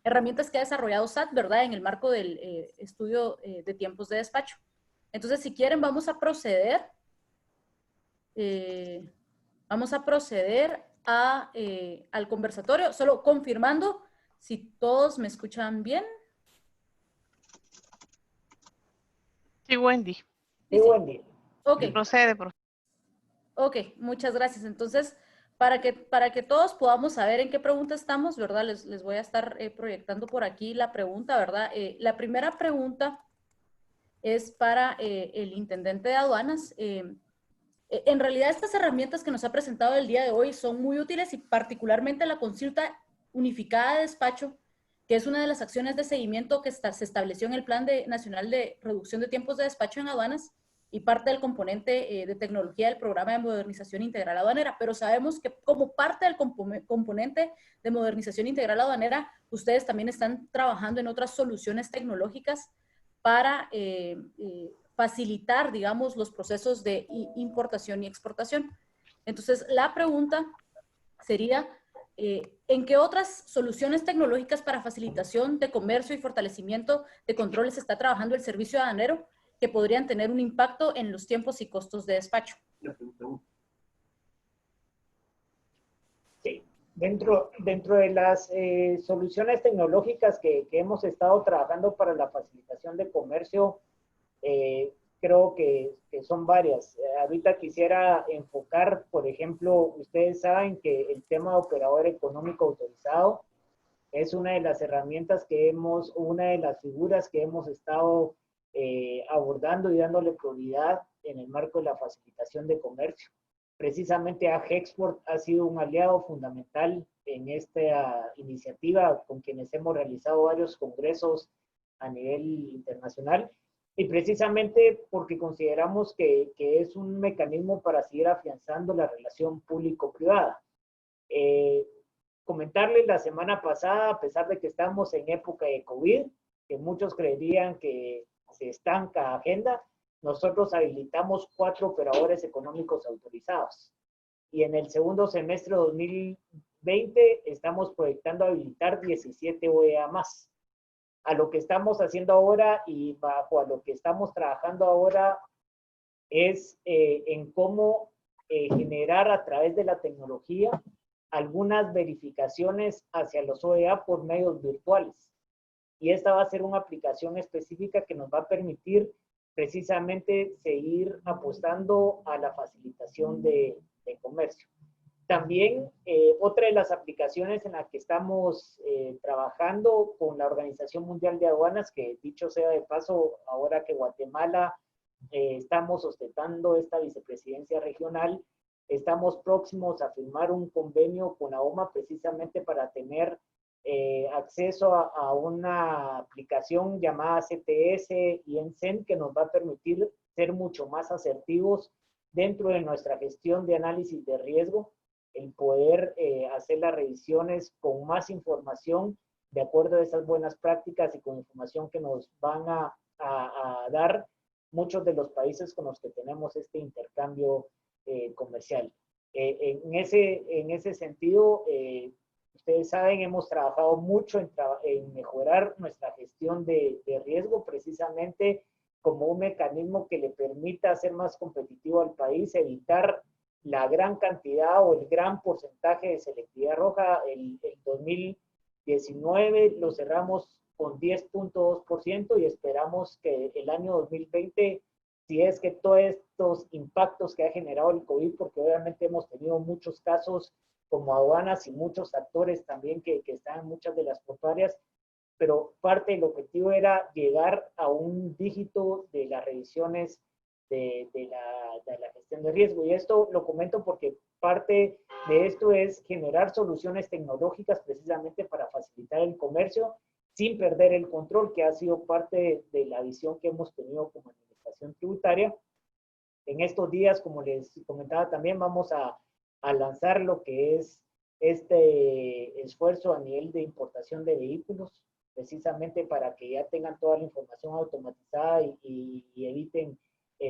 herramientas que ha desarrollado SAT, ¿verdad? En el marco del estudio de tiempos de despacho. Entonces, si quieren, vamos a proceder al conversatorio, solo confirmando si todos me escuchan bien. Sí, Wendy. Sí, Wendy. Ok. Procede, profe. Ok, muchas gracias. Entonces, para que todos podamos saber en qué pregunta estamos, ¿verdad? Les voy a estar proyectando por aquí la pregunta, ¿verdad? La primera pregunta es para el intendente de aduanas. En realidad, estas herramientas que nos ha presentado el día de hoy son muy útiles, y particularmente la consulta unificada de despacho, que es una de las acciones de seguimiento que se estableció en el Plan Nacional de Reducción de Tiempos de Despacho en Aduanas y parte del componente de tecnología del Programa de Modernización Integral Aduanera. Pero sabemos que como parte del componente de modernización integral aduanera, ustedes también están trabajando en otras soluciones tecnológicas para facilitar, digamos, los procesos de importación y exportación. Entonces, la pregunta sería, ¿en qué otras soluciones tecnológicas para facilitación de comercio y fortalecimiento de controles está trabajando el servicio aduanero que podrían tener un impacto en los tiempos y costos de despacho? Sí, dentro de las soluciones tecnológicas que hemos estado trabajando para la facilitación de comercio, creo que son varias. Ahorita quisiera enfocar, por ejemplo, ustedes saben que el tema de operador económico autorizado es una de las herramientas una de las figuras que hemos estado abordando y dándole prioridad en el marco de la facilitación de comercio. Precisamente AGEXPORT ha sido un aliado fundamental en esta iniciativa, con quienes hemos realizado varios congresos a nivel internacional, y precisamente porque consideramos que es un mecanismo para seguir afianzando la relación público-privada. Comentarles la semana pasada, a pesar de que estamos en época de COVID, que muchos creerían que se estanca agenda, nosotros habilitamos 4 operadores económicos autorizados. Y en el segundo semestre de 2020 estamos proyectando habilitar 17 OEA más. A lo que estamos haciendo ahora y bajo a lo que estamos trabajando ahora es en cómo generar a través de la tecnología algunas verificaciones hacia los OEA por medios virtuales. y esta va a ser una aplicación específica que nos va a permitir precisamente seguir apostando a la facilitación de comercio. También otra de las aplicaciones en la que estamos trabajando con la Organización Mundial de Aduanas, que dicho sea de paso, ahora que Guatemala estamos ostentando esta vicepresidencia regional, estamos próximos a firmar un convenio con la OMA precisamente para tener acceso a una aplicación llamada CTS y ENCEN que nos va a permitir ser mucho más asertivos dentro de nuestra gestión de análisis de riesgo, el poder hacer las revisiones con más información de acuerdo a esas buenas prácticas y con información que nos van a dar muchos de los países con los que tenemos este intercambio comercial. En ese sentido, ustedes saben, hemos trabajado mucho en mejorar nuestra gestión de riesgo, precisamente como un mecanismo que le permita hacer más competitivo al país, evitar la gran cantidad o el gran porcentaje de selectividad roja. El 2019 lo cerramos con 10.2% y esperamos que el año 2020, si es que todos estos impactos que ha generado el COVID, porque obviamente hemos tenido muchos casos como aduanas y muchos actores también que están en muchas de las portuarias, pero parte del objetivo era llegar a un dígito de las revisiones de la gestión de riesgo. Y esto lo comento porque parte de esto es generar soluciones tecnológicas precisamente para facilitar el comercio sin perder el control, que ha sido parte de la visión que hemos tenido como administración tributaria. En estos días, como les comentaba también, vamos a lanzar lo que es este esfuerzo a nivel de importación de vehículos, precisamente para que ya tengan toda la información automatizada y eviten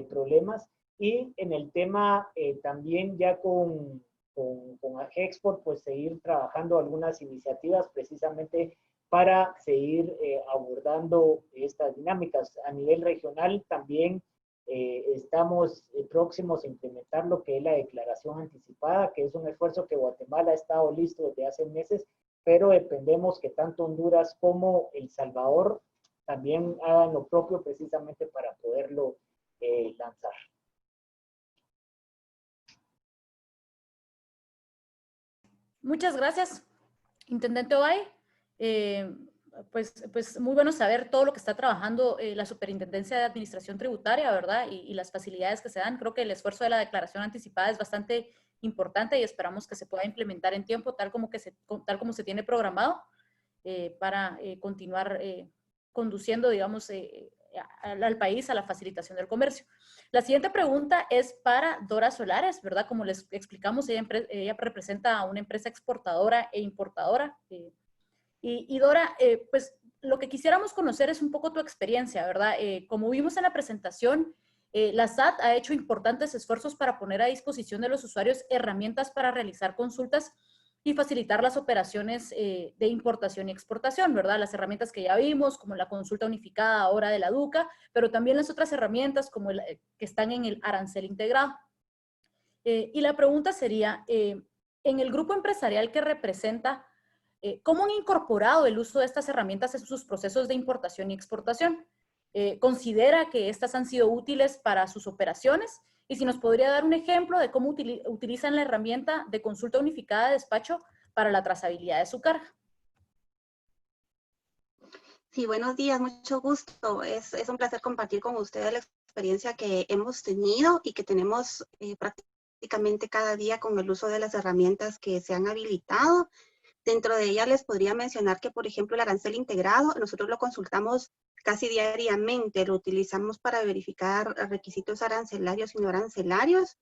problemas. Y en el tema también ya con AGEXPORT, pues seguir trabajando algunas iniciativas precisamente para seguir abordando estas dinámicas. A nivel regional también estamos próximos a implementar lo que es la declaración anticipada, que es un esfuerzo que Guatemala ha estado listo desde hace meses, pero dependemos que tanto Honduras como El Salvador también hagan lo propio precisamente para poderlo lanzar. Muchas gracias, Intendente Ovalle. Pues muy bueno saber todo lo que está trabajando la Superintendencia de Administración Tributaria, ¿verdad? Y las facilidades que se dan. Creo que el esfuerzo de la declaración anticipada es bastante importante y esperamos que se pueda implementar en tiempo tal como se tiene programado para continuar conduciendo, digamos, al país a la facilitación del comercio. La siguiente pregunta es para Dora Solares, ¿verdad? Como les explicamos, ella representa a una empresa exportadora e importadora. Y Dora, pues lo que quisiéramos conocer es un poco tu experiencia, ¿verdad? Como vimos en la presentación, la SAT ha hecho importantes esfuerzos para poner a disposición de los usuarios herramientas para realizar consultas y facilitar las operaciones de importación y exportación, ¿verdad? Las herramientas que ya vimos, como la consulta unificada ahora de la DUCA, pero también las otras herramientas como que están en el arancel integrado. Y la pregunta sería, en el grupo empresarial que representa, ¿cómo han incorporado el uso de estas herramientas en sus procesos de importación y exportación? ¿Considera que estas han sido útiles para sus operaciones? Y si nos podría dar un ejemplo de cómo utilizan la herramienta de consulta unificada de despacho para la trazabilidad de su carga. Sí, buenos días, mucho gusto. Es un placer compartir con ustedes la experiencia que hemos tenido y que tenemos prácticamente cada día con el uso de las herramientas que se han habilitado. Dentro de ellas les podría mencionar que, por ejemplo, el arancel integrado, nosotros lo consultamos casi diariamente, lo utilizamos para verificar requisitos arancelarios y no arancelarios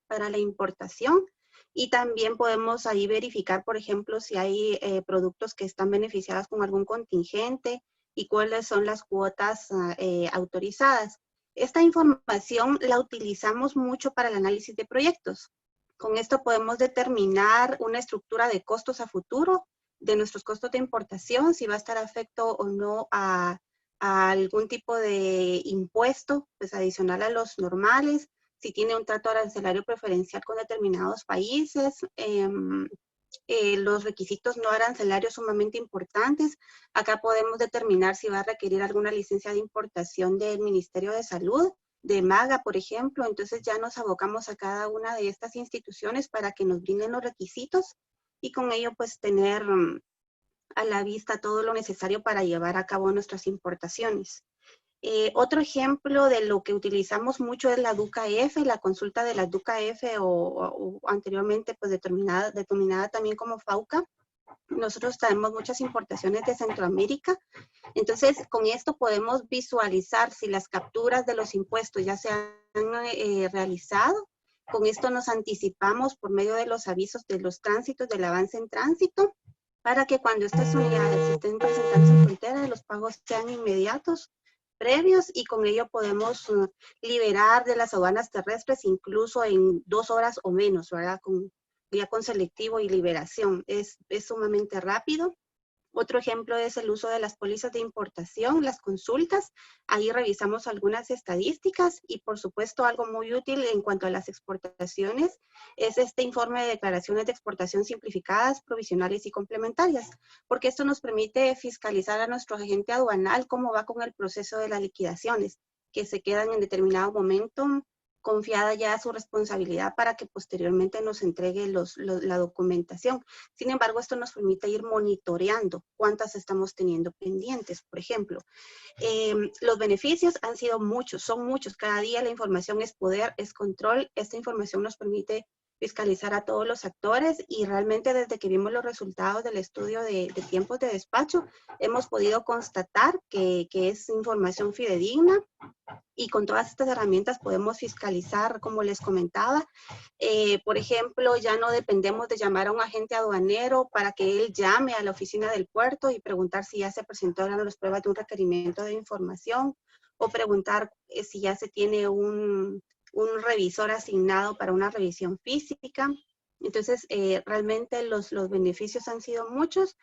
para la importación. Y también podemos ahí verificar, por ejemplo, si hay productos que están beneficiados con algún contingente y cuáles son las cuotas autorizadas. Esta información la utilizamos mucho para el análisis de proyectos. Con esto podemos determinar una estructura de costos a futuro de nuestros costos de importación, si va a estar afecto o no a algún tipo de impuesto pues, adicional a los normales, si tiene un trato arancelario preferencial con determinados países, los requisitos no arancelarios sumamente importantes. Acá podemos determinar si va a requerir alguna licencia de importación del Ministerio de Salud, de MAGA, por ejemplo. Entonces ya nos abocamos a cada una de estas instituciones para que nos brinden los requisitos y con ello pues tener a la vista todo lo necesario para llevar a cabo nuestras importaciones. Otro ejemplo de lo que utilizamos mucho es la DUCA-F, la consulta de la DUCA-F o anteriormente pues denominada también como FAUCA. Nosotros tenemos muchas importaciones de Centroamérica, entonces con esto podemos visualizar si las capturas de los impuestos ya se han realizado. Con esto nos anticipamos por medio de los avisos de los tránsitos, del avance en tránsito, para que cuando estas unidades estén presentándose en frontera, los pagos sean inmediatos, previos, y con ello podemos liberar de las aduanas terrestres incluso en 2 horas o menos, ¿verdad? Ya con selectivo y liberación. Es sumamente rápido. Otro ejemplo es el uso de las pólizas de importación, las consultas. Ahí revisamos algunas estadísticas y por supuesto algo muy útil en cuanto a las exportaciones es este informe de declaraciones de exportación simplificadas, provisionales y complementarias, porque esto nos permite fiscalizar a nuestro agente aduanal cómo va con el proceso de las liquidaciones, que se quedan en determinado momento confiada ya a su responsabilidad para que posteriormente nos entregue la documentación. Sin embargo, esto nos permite ir monitoreando cuántas estamos teniendo pendientes, por ejemplo. Los beneficios han sido muchos, son muchos. Cada día la información es poder, es control. Esta información nos permite fiscalizar a todos los actores y realmente desde que vimos los resultados del estudio de tiempos de despacho, hemos podido constatar que es información fidedigna y con todas estas herramientas podemos fiscalizar, como les comentaba. Por ejemplo, ya no dependemos de llamar a un agente aduanero para que él llame a la oficina del puerto y preguntar si ya se presentaron las pruebas de un requerimiento de información o preguntar si ya se tiene un revisor asignado para una revisión física. Entonces, realmente los beneficios han sido muchos.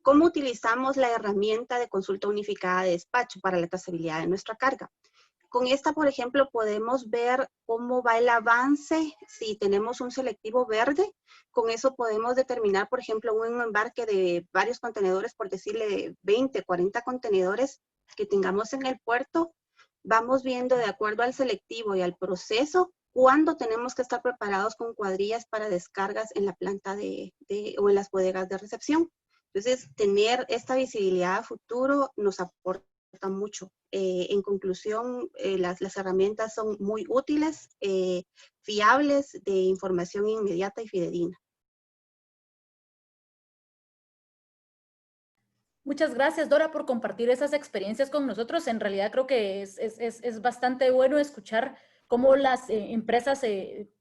¿Cómo utilizamos la herramienta de consulta unificada de despacho para la trazabilidad de nuestra carga? Con esta, por ejemplo, podemos ver cómo va el avance si tenemos un selectivo verde. Con eso podemos determinar, por ejemplo, un embarque de varios contenedores, por decirle 20, 40 contenedores que tengamos en el puerto. Vamos viendo de acuerdo al selectivo y al proceso cuándo tenemos que estar preparados con cuadrillas para descargas en la planta o en las bodegas de recepción. Entonces, tener esta visibilidad a futuro nos aporta mucho. En conclusión, las herramientas son muy útiles, fiables, de información inmediata y fidedigna. Muchas gracias, Dora, por compartir esas experiencias con nosotros. En realidad creo que es bastante bueno escuchar cómo las empresas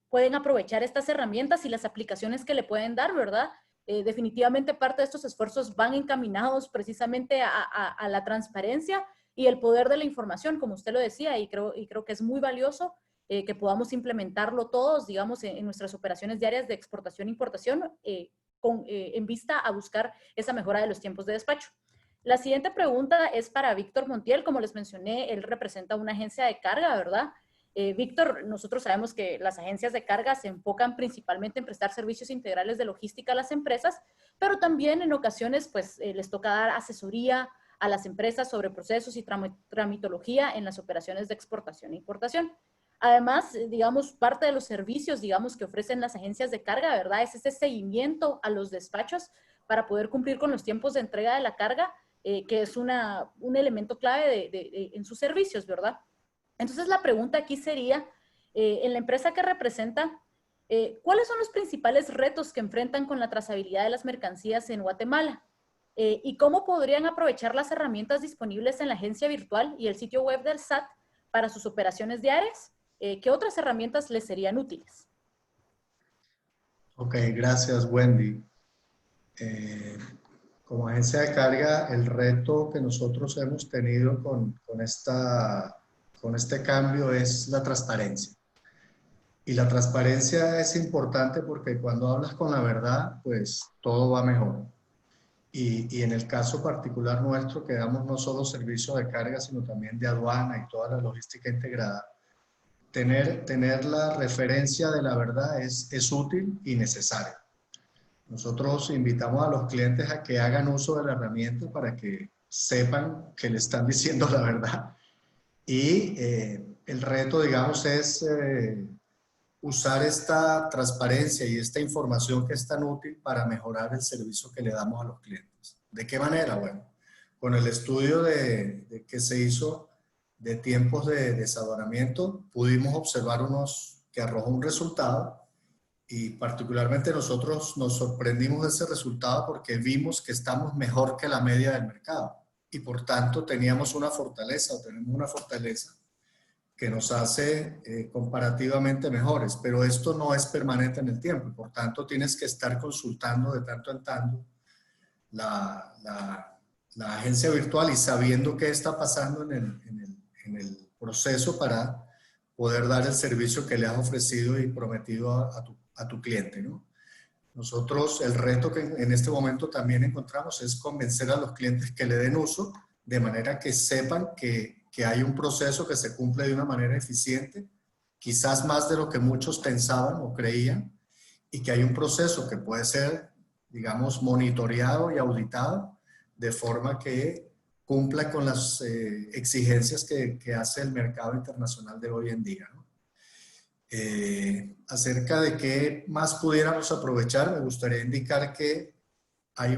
pueden aprovechar estas herramientas y las aplicaciones que le pueden dar, ¿verdad? Definitivamente parte de estos esfuerzos van encaminados precisamente a la transparencia y el poder de la información, como usted lo decía, y creo que es muy valioso que podamos implementarlo todos, digamos, en nuestras operaciones diarias de exportación e importación, en vista a buscar esa mejora de los tiempos de despacho. La siguiente pregunta es para Víctor Montiel. Como les mencioné, él representa una agencia de carga, ¿verdad? Víctor, nosotros sabemos que las agencias de carga se enfocan principalmente en prestar servicios integrales de logística a las empresas, pero también en ocasiones pues les toca dar asesoría a las empresas sobre procesos y tramitología en las operaciones de exportación e importación. Además, digamos, parte de los servicios, digamos, que ofrecen las agencias de carga, ¿verdad? Es ese seguimiento a los despachos para poder cumplir con los tiempos de entrega de la carga, que es un elemento clave en sus servicios, ¿verdad? Entonces, la pregunta aquí sería, en la empresa que representa, ¿cuáles son los principales retos que enfrentan con la trazabilidad de las mercancías en Guatemala? ¿Y cómo podrían aprovechar las herramientas disponibles en la agencia virtual y el sitio web del SAT para sus operaciones diarias? ¿Qué otras herramientas les serían útiles? Ok, gracias, Wendy. Como agencia de carga, el reto que nosotros hemos tenido con este cambio es la transparencia. Y la transparencia es importante porque cuando hablas con la verdad, pues todo va mejor. Y en el caso particular nuestro, que damos no solo servicio de carga, sino también de aduana y toda la logística integrada, tener la referencia de la verdad es útil y necesario. Nosotros invitamos a los clientes a que hagan uso de la herramienta para que sepan que le están diciendo la verdad. Y el reto, digamos, es usar esta transparencia y esta información que es tan útil para mejorar el servicio que le damos a los clientes. ¿De qué manera? Bueno, con el estudio que se hizo de tiempos de desaduanamiento, pudimos observar unos que arrojó un resultado y particularmente nosotros nos sorprendimos de ese resultado porque vimos que estamos mejor que la media del mercado y por tanto teníamos una fortaleza o tenemos una fortaleza que nos hace comparativamente mejores, pero esto no es permanente en el tiempo, por tanto tienes que estar consultando de tanto en tanto la agencia virtual y sabiendo qué está pasando en el proceso para poder dar el servicio que le has ofrecido y prometido a tu cliente, ¿no? Nosotros, el reto que en este momento también encontramos es convencer a los clientes que le den uso de manera que sepan que hay un proceso que se cumple de una manera eficiente, quizás más de lo que muchos pensaban o creían, y que hay un proceso que puede ser, digamos, monitoreado y auditado de forma que cumpla con las exigencias que hace el mercado internacional de hoy en día, ¿no? Acerca de qué más pudiéramos aprovechar, me gustaría indicar que hay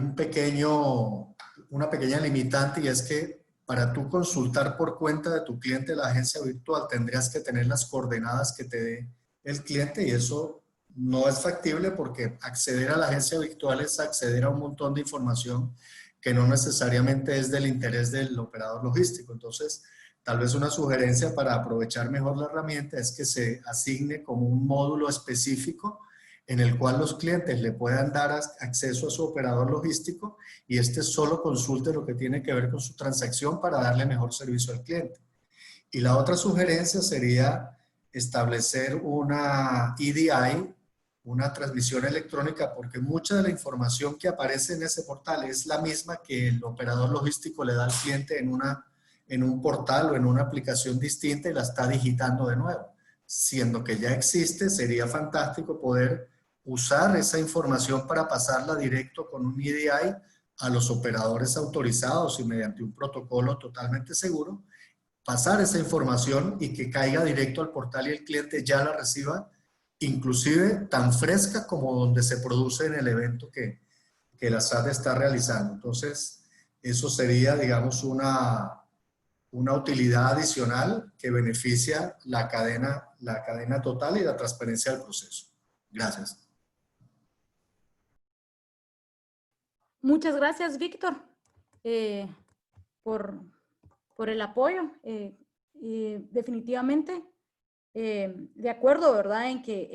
una pequeña limitante y es que para tú consultar por cuenta de tu cliente la agencia virtual tendrías que tener las coordenadas que te dé el cliente y eso no es factible porque acceder a la agencia virtual es acceder a un montón de información que no necesariamente es del interés del operador logístico. Entonces, tal vez una sugerencia para aprovechar mejor la herramienta es que se asigne como un módulo específico en el cual los clientes le puedan dar acceso a su operador logístico y este solo consulte lo que tiene que ver con su transacción para darle mejor servicio al cliente. Y la otra sugerencia sería establecer una EDI, una transmisión electrónica, porque mucha de la información que aparece en ese portal es la misma que el operador logístico le da al cliente en un portal o en una aplicación distinta y la está digitando de nuevo. Siendo que ya existe, sería fantástico poder usar esa información para pasarla directo con un EDI a los operadores autorizados y mediante un protocolo totalmente seguro, pasar esa información y que caiga directo al portal y el cliente ya la reciba, inclusive tan fresca como donde se produce en el evento que la SAT está realizando. Entonces, eso sería, digamos, una utilidad adicional que beneficia la cadena total y la transparencia del proceso. Gracias. Muchas gracias, Víctor, por el apoyo. Definitivamente, de acuerdo, ¿verdad? En que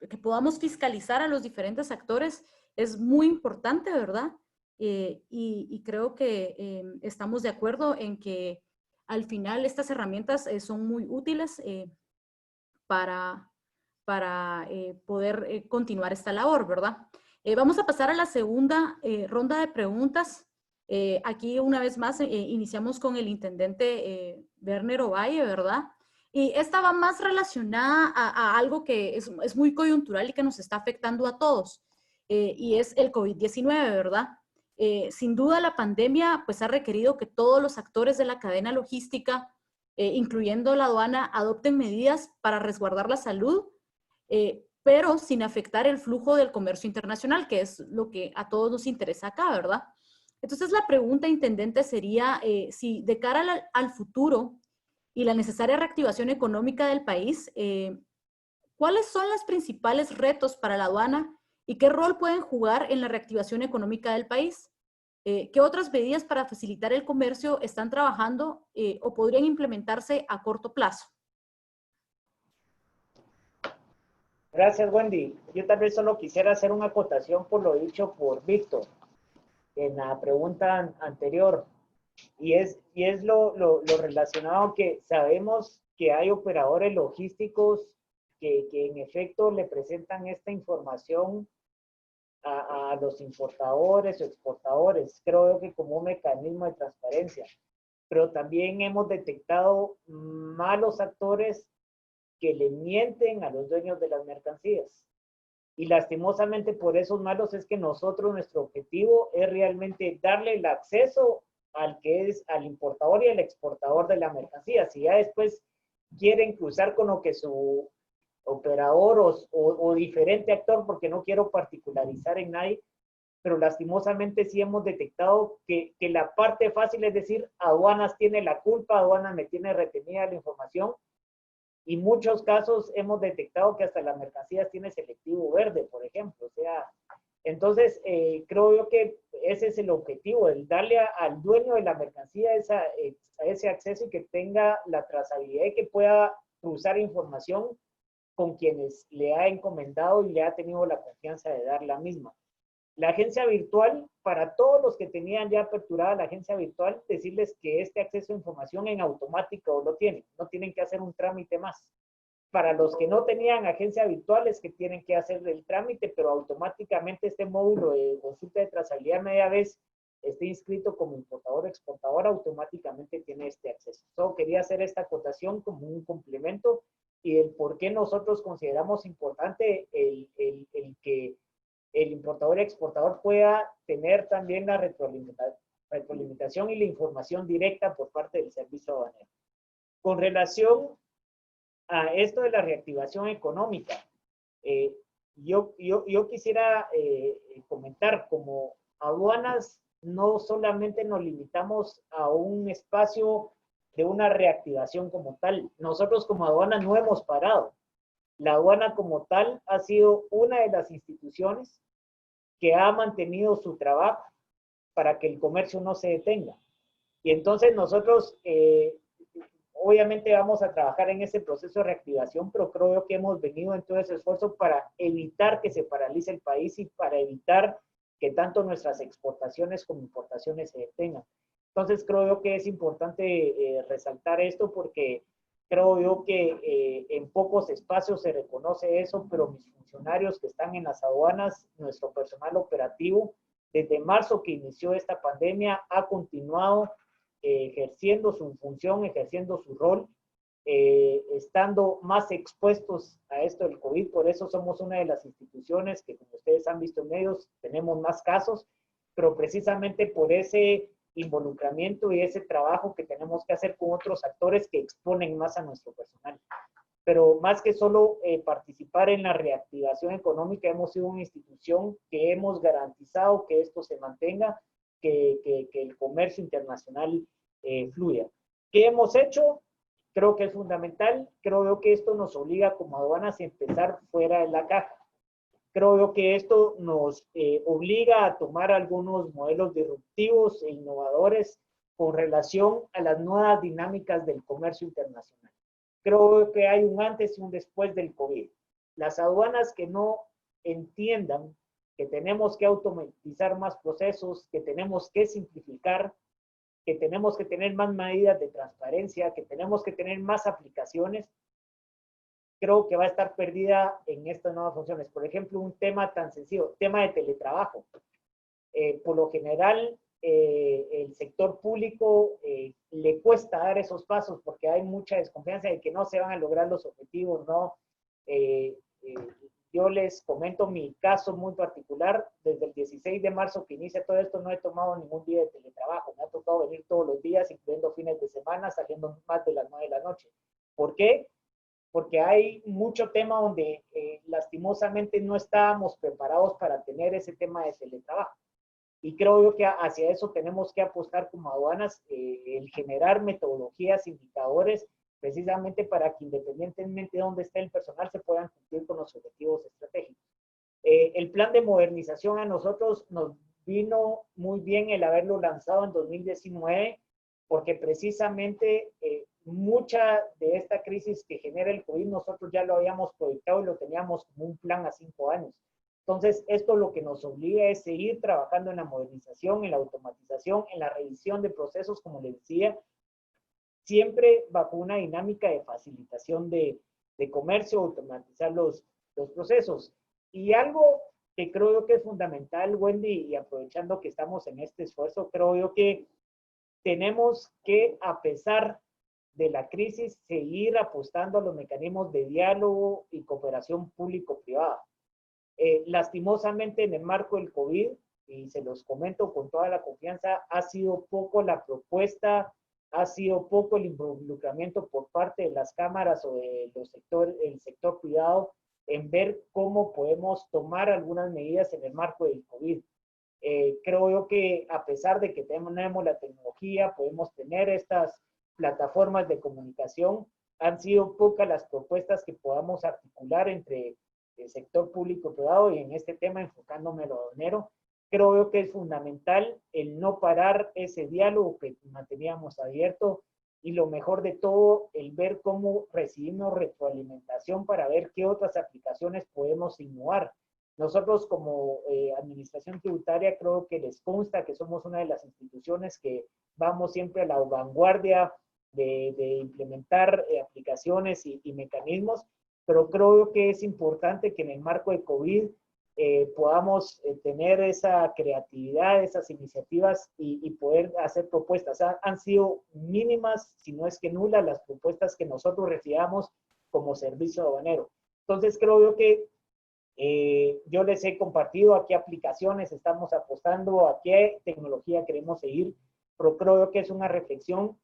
que podamos fiscalizar a los diferentes actores es muy importante, ¿verdad? Y creo que estamos de acuerdo en que al final estas herramientas son muy útiles para poder continuar esta labor, ¿verdad? Vamos a pasar a la segunda ronda de preguntas. Aquí una vez más iniciamos con el intendente Werner Ovalle, ¿verdad? Y esta va más relacionada a algo que es muy coyuntural y que nos está afectando a todos, y es el COVID-19, ¿verdad? Sin duda la pandemia pues ha requerido que todos los actores de la cadena logística, incluyendo la aduana, adopten medidas para resguardar la salud, pero sin afectar el flujo del comercio internacional, que es lo que a todos nos interesa acá, ¿verdad? Entonces la pregunta, intendente, sería si de cara al futuro y la necesaria reactivación económica del país, ¿cuáles son los principales retos para la aduana y qué rol pueden jugar en la reactivación económica del país? ¿Qué otras medidas para facilitar el comercio están trabajando o podrían implementarse a corto plazo? Gracias, Wendy. Yo tal vez solo quisiera hacer una acotación por lo dicho por Víctor en la pregunta anterior. Y es lo relacionado que sabemos que hay operadores logísticos que en efecto le presentan esta información a los importadores o exportadores, creo que como un mecanismo de transparencia. Pero también hemos detectado malos actores que le mienten a los dueños de las mercancías. Y lastimosamente por esos malos es que nosotros, nuestro objetivo es realmente darle el acceso al que es al importador y al exportador de la mercancía. Si ya después quieren cruzar con lo que su operador o diferente actor, porque no quiero particularizar en nadie, pero lastimosamente sí hemos detectado que la parte fácil es decir, aduanas tiene la culpa, aduanas me tiene retenida la información, y muchos casos hemos detectado que hasta las mercancías tiene selectivo verde, por ejemplo. O sea, entonces creo yo que ese es el objetivo, el darle al dueño de la mercancía ese acceso y que tenga la trazabilidad y que pueda cruzar información con quienes le ha encomendado y le ha tenido la confianza de dar la misma. La agencia virtual, para todos los que tenían ya aperturada la agencia virtual, decirles que este acceso a información en automático lo tienen, no tienen que hacer un trámite más. Para los que no tenían agencia virtual es que tienen que hacer el trámite, pero automáticamente este módulo de consulta de trazabilidad media vez esté inscrito como importador o exportador, automáticamente tiene este acceso. Solo quería hacer esta acotación como un complemento y el por qué nosotros consideramos importante el que el importador y exportador pueda tener también la retroalimentación y la información directa por parte del servicio aduanero. Con relación a esto de la reactivación económica, yo quisiera comentar, como aduanas no solamente nos limitamos a un espacio de una reactivación como tal. Nosotros como aduana no hemos parado. La aduana como tal ha sido una de las instituciones que ha mantenido su trabajo para que el comercio no se detenga. Y entonces nosotros, obviamente vamos a trabajar en ese proceso de reactivación, pero creo que hemos venido en todo ese esfuerzo para evitar que se paralice el país y para evitar que tanto nuestras exportaciones como importaciones se detengan. Entonces creo yo que es importante resaltar esto porque creo yo que en pocos espacios se reconoce eso, pero mis funcionarios que están en las aduanas, nuestro personal operativo, desde marzo que inició esta pandemia, ha continuado ejerciendo su función, ejerciendo su rol, estando más expuestos a esto del COVID. Por eso somos una de las instituciones que, como ustedes han visto en medios, tenemos más casos, pero precisamente por ese involucramiento y ese trabajo que tenemos que hacer con otros actores que exponen más a nuestro personal. Pero más que solo participar en la reactivación económica, hemos sido una institución que hemos garantizado que esto se mantenga, que el comercio internacional fluya. ¿Qué hemos hecho? Creo que es fundamental. Creo yo que esto nos obliga como aduanas a empezar fuera de la caja. Creo yo que esto nos obliga a tomar algunos modelos disruptivos e innovadores con relación a las nuevas dinámicas del comercio internacional. Creo que hay un antes y un después del COVID. Las aduanas que no entiendan que tenemos que automatizar más procesos, que tenemos que simplificar, que tenemos que tener más medidas de transparencia, que tenemos que tener más aplicaciones, creo que va a estar perdida en estas nuevas funciones. Por ejemplo, un tema tan sencillo, tema de teletrabajo. Por lo general, el sector público le cuesta dar esos pasos porque hay mucha desconfianza de que no se van a lograr los objetivos, ¿no? Yo les comento mi caso muy particular. Desde el 16 de marzo que inicia todo esto, no he tomado ningún día de teletrabajo. Me ha tocado venir todos los días, incluyendo fines de semana, saliendo más de las 9 de la noche. ¿Por qué? Porque hay mucho tema donde lastimosamente no estábamos preparados para tener ese tema de teletrabajo. Y creo yo que hacia eso tenemos que apostar como aduanas, el generar metodologías, indicadores, precisamente para que independientemente de dónde esté el personal se puedan cumplir con los objetivos estratégicos. El plan de modernización a nosotros nos vino muy bien el haberlo lanzado en 2019, porque precisamente mucha de esta crisis que genera el COVID nosotros ya lo habíamos proyectado y lo teníamos como un plan a 5 años. Entonces, esto lo que nos obliga es seguir trabajando en la modernización, en la automatización, en la revisión de procesos, como les decía, siempre bajo una dinámica de facilitación de comercio, automatizar los procesos. Y algo que creo yo que es fundamental, Wendy, y aprovechando que estamos en este esfuerzo, creo yo que tenemos que, a pesar de la crisis, seguir apostando a los mecanismos de diálogo y cooperación público-privada. Lastimosamente, en el marco del COVID, y se los comento con toda la confianza, ha sido poco la propuesta, ha sido poco el involucramiento por parte de las cámaras o del sector privado en ver cómo podemos tomar algunas medidas en el marco del COVID. Creo yo que a pesar de que tenemos la tecnología, podemos tener estas plataformas de comunicación, han sido pocas las propuestas que podamos articular entre el sector público y privado, y en este tema enfocándome en lo aduanero, creo yo que es fundamental el no parar ese diálogo que manteníamos abierto, y lo mejor de todo, el ver cómo recibimos retroalimentación para ver qué otras aplicaciones podemos innovar. Nosotros como administración tributaria creo que les consta que somos una de las instituciones que vamos siempre a la vanguardia de implementar aplicaciones y mecanismos, pero creo que es importante que en el marco de COVID podamos tener esa creatividad, esas iniciativas y poder hacer propuestas. Han sido mínimas, si no es que nulas, las propuestas que nosotros recibamos como servicio aduanero. Entonces creo yo que yo les he compartido a qué aplicaciones estamos apostando, a qué tecnología queremos seguir, pero creo yo que es una reflexión.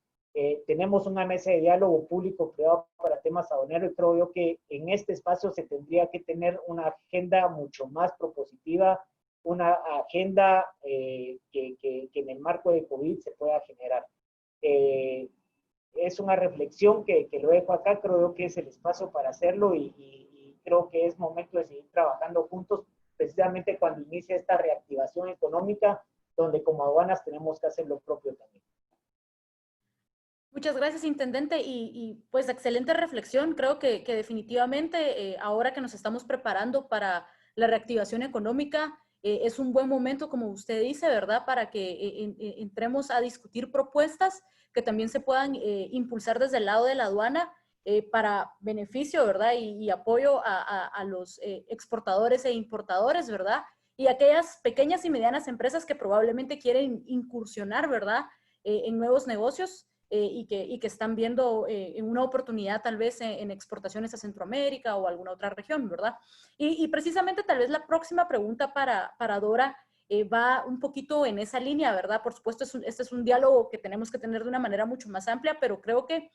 Tenemos una mesa de diálogo público-privado para temas aduaneros, y creo yo que en este espacio se tendría que tener una agenda mucho más propositiva, una agenda que en el marco de COVID se pueda generar. Es una reflexión que lo dejo acá, creo yo que es el espacio para hacerlo, y creo que es momento de seguir trabajando juntos, precisamente cuando inicie esta reactivación económica, donde como aduanas tenemos que hacer lo propio también. Muchas gracias, intendente, y pues excelente reflexión. Creo que definitivamente ahora que nos estamos preparando para la reactivación económica, es un buen momento, como usted dice, ¿verdad?, para que entremos a discutir propuestas que también se puedan impulsar desde el lado de la aduana para beneficio, ¿verdad?, y apoyo a los exportadores e importadores, ¿verdad?, y aquellas pequeñas y medianas empresas que probablemente quieren incursionar, ¿verdad?, en nuevos negocios. Y que están viendo una oportunidad tal vez en exportaciones a Centroamérica o alguna otra región, ¿verdad? Y precisamente tal vez la próxima pregunta para Dora va un poquito en esa línea, ¿verdad? Por supuesto, este es un diálogo que tenemos que tener de una manera mucho más amplia, pero creo que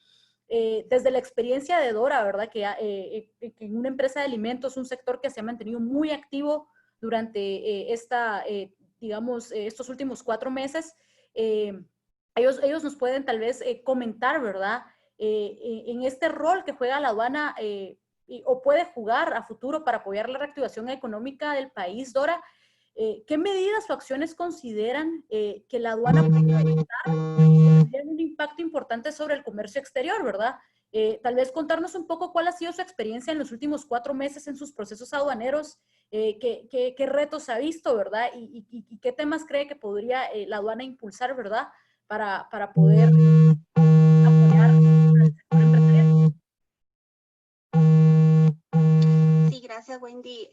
desde la experiencia de Dora, ¿verdad?, que en una empresa de alimentos, un sector que se ha mantenido muy activo durante digamos, estos últimos 4 meses, ellos nos pueden tal vez comentar, ¿verdad?, en este rol que juega la aduana o puede jugar a futuro para apoyar la reactivación económica del país. Dora, ¿qué medidas o acciones consideran que la aduana puede adoptar que tendrían un impacto importante sobre el comercio exterior, ¿verdad? Tal vez contarnos un poco cuál ha sido su experiencia en los últimos 4 meses en sus procesos aduaneros, qué retos ha visto, ¿verdad? Y qué temas cree que podría la aduana impulsar, ¿verdad?, para poder apoyar al sector empresarial. Sí, gracias, Wendy.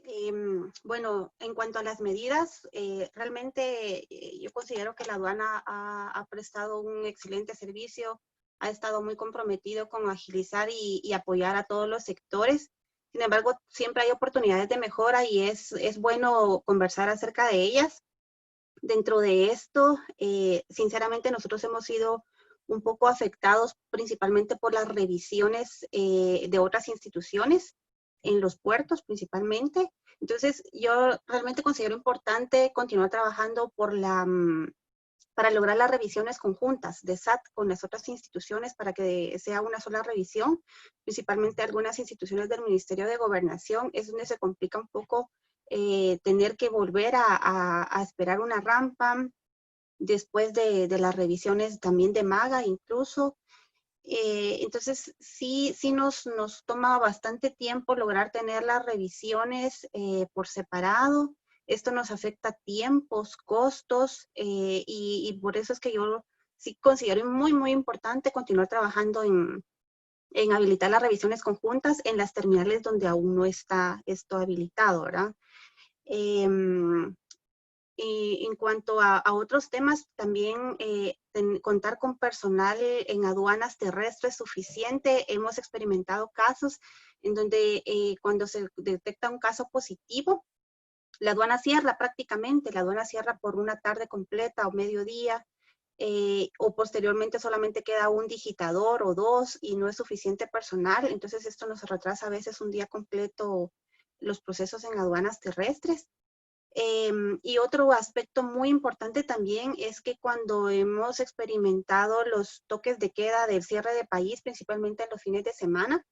Bueno, en cuanto a las medidas, realmente yo considero que la aduana ha prestado un excelente servicio, ha estado muy comprometido con agilizar y apoyar a todos los sectores. Sin embargo, siempre hay oportunidades de mejora y es bueno conversar acerca de ellas. Dentro de esto, sinceramente, nosotros hemos sido un poco afectados principalmente por las revisiones de otras instituciones en los puertos principalmente. Entonces, yo realmente considero importante continuar trabajando para lograr las revisiones conjuntas de SAT con las otras instituciones para que sea una sola revisión, principalmente algunas instituciones del Ministerio de Gobernación. Es donde se complica un poco tener que volver a esperar una rampa después de las revisiones también de MAGA incluso. Entonces, sí nos toma bastante tiempo lograr tener las revisiones por separado. Esto nos afecta tiempos, costos, y por eso es que yo sí considero muy, muy importante continuar trabajando en habilitar las revisiones conjuntas en las terminales donde aún no está esto habilitado, ¿verdad? Y en cuanto a otros temas, también contar con personal en aduanas terrestres suficiente. Hemos experimentado casos en donde cuando se detecta un caso positivo, la aduana cierra prácticamente, la aduana cierra por una tarde completa o mediodía, o posteriormente solamente queda un digitador o dos y no es suficiente personal, entonces esto nos retrasa a veces un día completo los procesos en aduanas terrestres. Y otro aspecto muy importante también es que cuando hemos experimentado los toques de queda del cierre de país, principalmente en los fines de semana,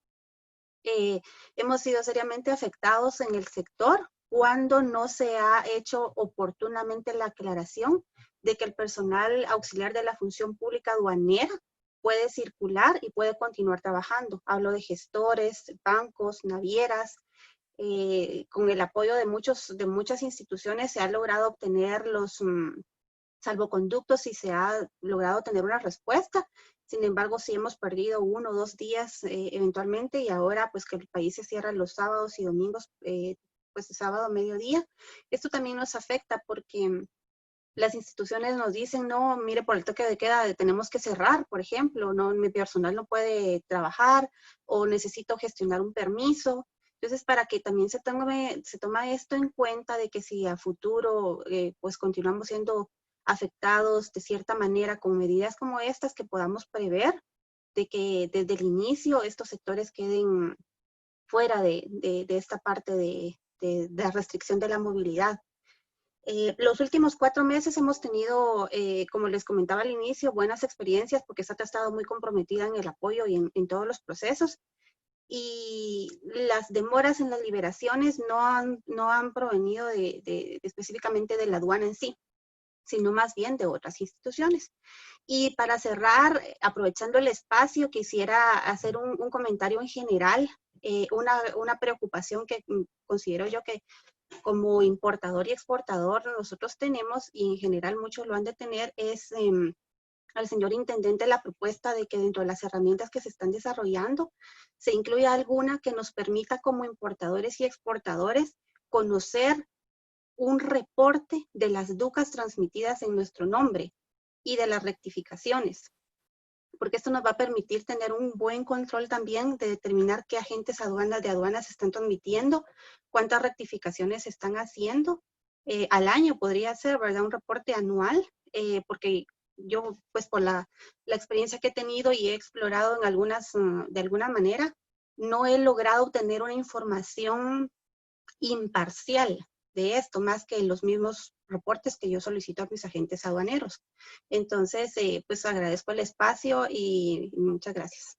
hemos sido seriamente afectados en el sector cuando no se ha hecho oportunamente la aclaración de que el personal auxiliar de la función pública aduanera puede circular y puede continuar trabajando. Hablo de gestores, bancos, navieras. Con el apoyo de muchas instituciones se ha logrado obtener los salvoconductos y se ha logrado tener una respuesta. Sin embargo, sí hemos perdido 1 o 2 días eventualmente, y ahora pues que el país se cierra los sábados y domingos, pues sábado a mediodía. Esto también nos afecta porque las instituciones nos dicen, no, mire, por el toque de queda tenemos que cerrar, por ejemplo, no, mi personal no puede trabajar o necesito gestionar un permiso. Entonces, para que también se toma esto en cuenta de que si a futuro pues continuamos siendo afectados de cierta manera con medidas como estas, que podamos prever de que desde el inicio estos sectores queden fuera de esta parte de la restricción de la movilidad. Los últimos 4 meses hemos tenido, como les comentaba al inicio, buenas experiencias porque SAT ha estado muy comprometida en el apoyo y en todos los procesos. Y las demoras en las liberaciones no han provenido específicamente de la aduana en sí, sino más bien de otras instituciones. Y para cerrar, aprovechando el espacio, quisiera hacer un comentario en general, una preocupación que considero yo que como importador y exportador nosotros tenemos, y en general muchos lo han de tener, es al señor intendente la propuesta de que dentro de las herramientas que se están desarrollando se incluya alguna que nos permita como importadores y exportadores conocer un reporte de las DUCAs transmitidas en nuestro nombre y de las rectificaciones, porque esto nos va a permitir tener un buen control también de determinar qué agentes de aduanas están transmitiendo, cuántas rectificaciones están haciendo. Al año podría ser, ¿verdad? Un reporte anual, porque yo, pues por la experiencia que he tenido y he explorado en de alguna manera, no he logrado obtener una información imparcial de esto, más que en los mismos reportes que yo solicito a mis agentes aduaneros. Entonces, pues agradezco el espacio y muchas gracias.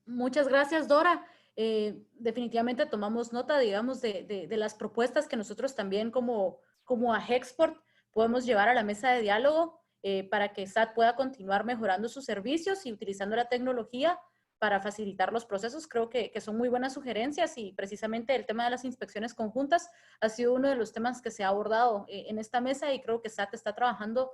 Muchas gracias, Dora. Definitivamente tomamos nota, digamos, de las propuestas que nosotros también como AGEXPORT podemos llevar a la mesa de diálogo para que SAT pueda continuar mejorando sus servicios y utilizando la tecnología para facilitar los procesos. Creo que son muy buenas sugerencias, y precisamente el tema de las inspecciones conjuntas ha sido uno de los temas que se ha abordado en esta mesa, y creo que SAT está trabajando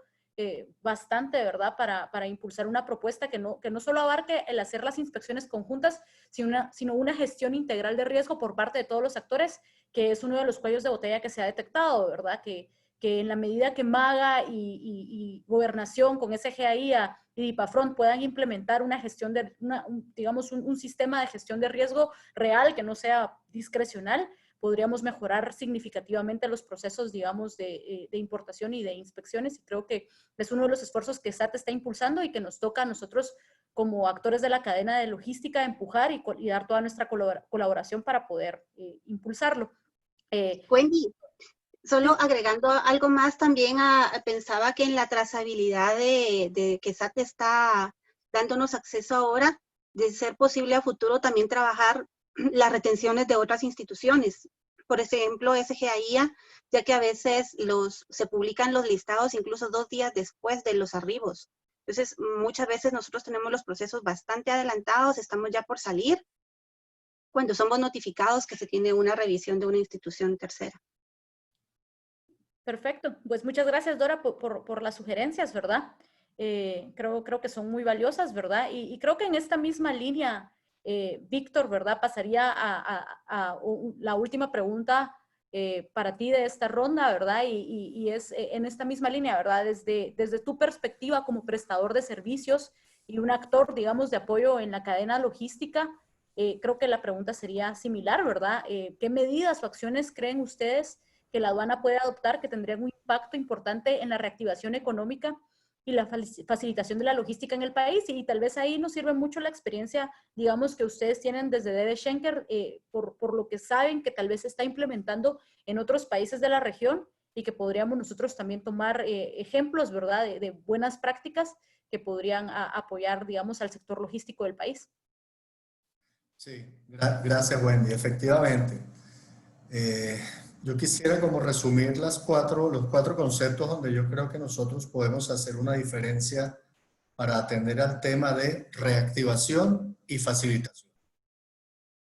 bastante, ¿verdad? Para impulsar una propuesta que no solo abarque el hacer las inspecciones conjuntas, sino una gestión integral de riesgo por parte de todos los actores, que es uno de los cuellos de botella que se ha detectado, ¿verdad? Que en la medida que MAGA y Gobernación con SGAI y DIPAFRONT puedan implementar una gestión digamos, un sistema de gestión de riesgo real que no sea discrecional, podríamos mejorar significativamente los procesos, digamos, de importación y de inspecciones, y creo que es uno de los esfuerzos que SAT está impulsando y que nos toca a nosotros como actores de la cadena de logística empujar y dar toda nuestra colaboración para poder impulsarlo. Wendy, solo agregando algo más también, pensaba que en la trazabilidad de que SAT está dándonos acceso ahora, de ser posible a futuro también trabajar las retenciones de otras instituciones. Por ejemplo, SGAIA, ya que a veces se publican los listados incluso 2 días después de los arribos. Entonces, muchas veces nosotros tenemos los procesos bastante adelantados, estamos ya por salir, cuando somos notificados que se tiene una revisión de una institución tercera. Perfecto. Pues muchas gracias, Dora, por las sugerencias, ¿verdad? Creo que son muy valiosas, ¿verdad? Y creo que en esta misma línea, Víctor, ¿verdad? Pasaría a la última pregunta para ti de esta ronda, ¿verdad? Y es en esta misma línea, ¿verdad? Desde tu perspectiva como prestador de servicios y un actor, digamos, de apoyo en la cadena logística, creo que la pregunta sería similar, ¿verdad? ¿Qué medidas o acciones creen ustedes que la aduana puede adoptar que tendrían un impacto importante en la reactivación económica y la facilitación de la logística en el país? Y tal vez ahí nos sirve mucho la experiencia, digamos, que ustedes tienen desde DB Schenker, por lo que saben que tal vez se está implementando en otros países de la región y que podríamos nosotros también tomar ejemplos, ¿verdad?, de buenas prácticas que podrían apoyar, digamos, al sector logístico del país. Sí, gracias, Wendy. Efectivamente. Yo quisiera como resumir los cuatro conceptos donde yo creo que nosotros podemos hacer una diferencia para atender al tema de reactivación y facilitación.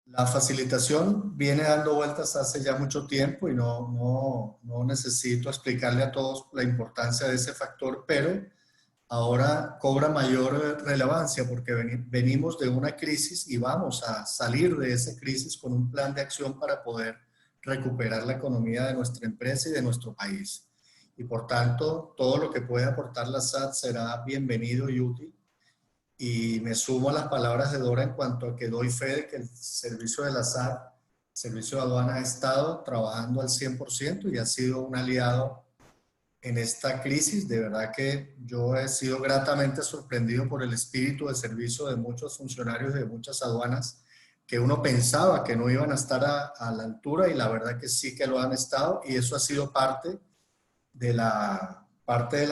La facilitación viene dando vueltas hace ya mucho tiempo y no necesito explicarle a todos la importancia de ese factor, pero ahora cobra mayor relevancia porque venimos de una crisis y vamos a salir de esa crisis con un plan de acción para poder recuperar la economía de nuestra empresa y de nuestro país. Y por tanto, todo lo que pueda aportar la SAT será bienvenido y útil. Y me sumo a las palabras de Dora en cuanto a que doy fe de que el servicio de la SAT, el servicio de aduanas, ha estado trabajando al 100% y ha sido un aliado en esta crisis. De verdad que yo he sido gratamente sorprendido por el espíritu de servicio de muchos funcionarios de muchas aduanas que uno pensaba que no iban a estar a la altura y la verdad que sí que lo han estado, y eso ha sido parte de la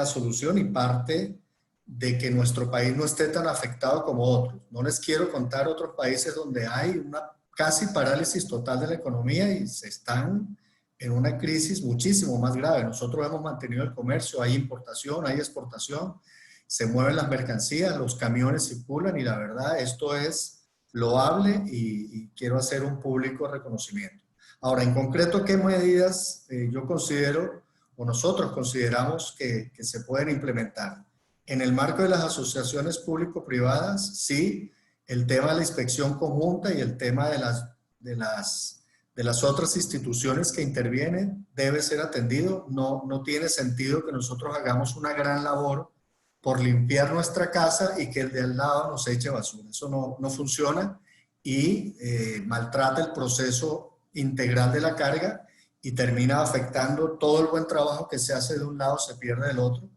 solución y parte de que nuestro país no esté tan afectado como otros. No les quiero contar otros países donde hay una casi parálisis total de la economía y se están en una crisis muchísimo más grave. Nosotros hemos mantenido el comercio, hay importación, hay exportación, se mueven las mercancías, los camiones circulan y la verdad esto es loable y quiero hacer un público reconocimiento. Ahora, en concreto, ¿qué medidas yo considero o nosotros consideramos que se pueden implementar? En el marco de las asociaciones público-privadas, sí, el tema de la inspección conjunta y el tema de las otras instituciones que intervienen debe ser atendido. No tiene sentido que nosotros hagamos una gran labor por limpiar nuestra casa y que el de al lado nos eche basura. Eso no funciona y maltrata el proceso integral de la carga y termina afectando todo el buen trabajo que se hace de un lado, se pierde del otro.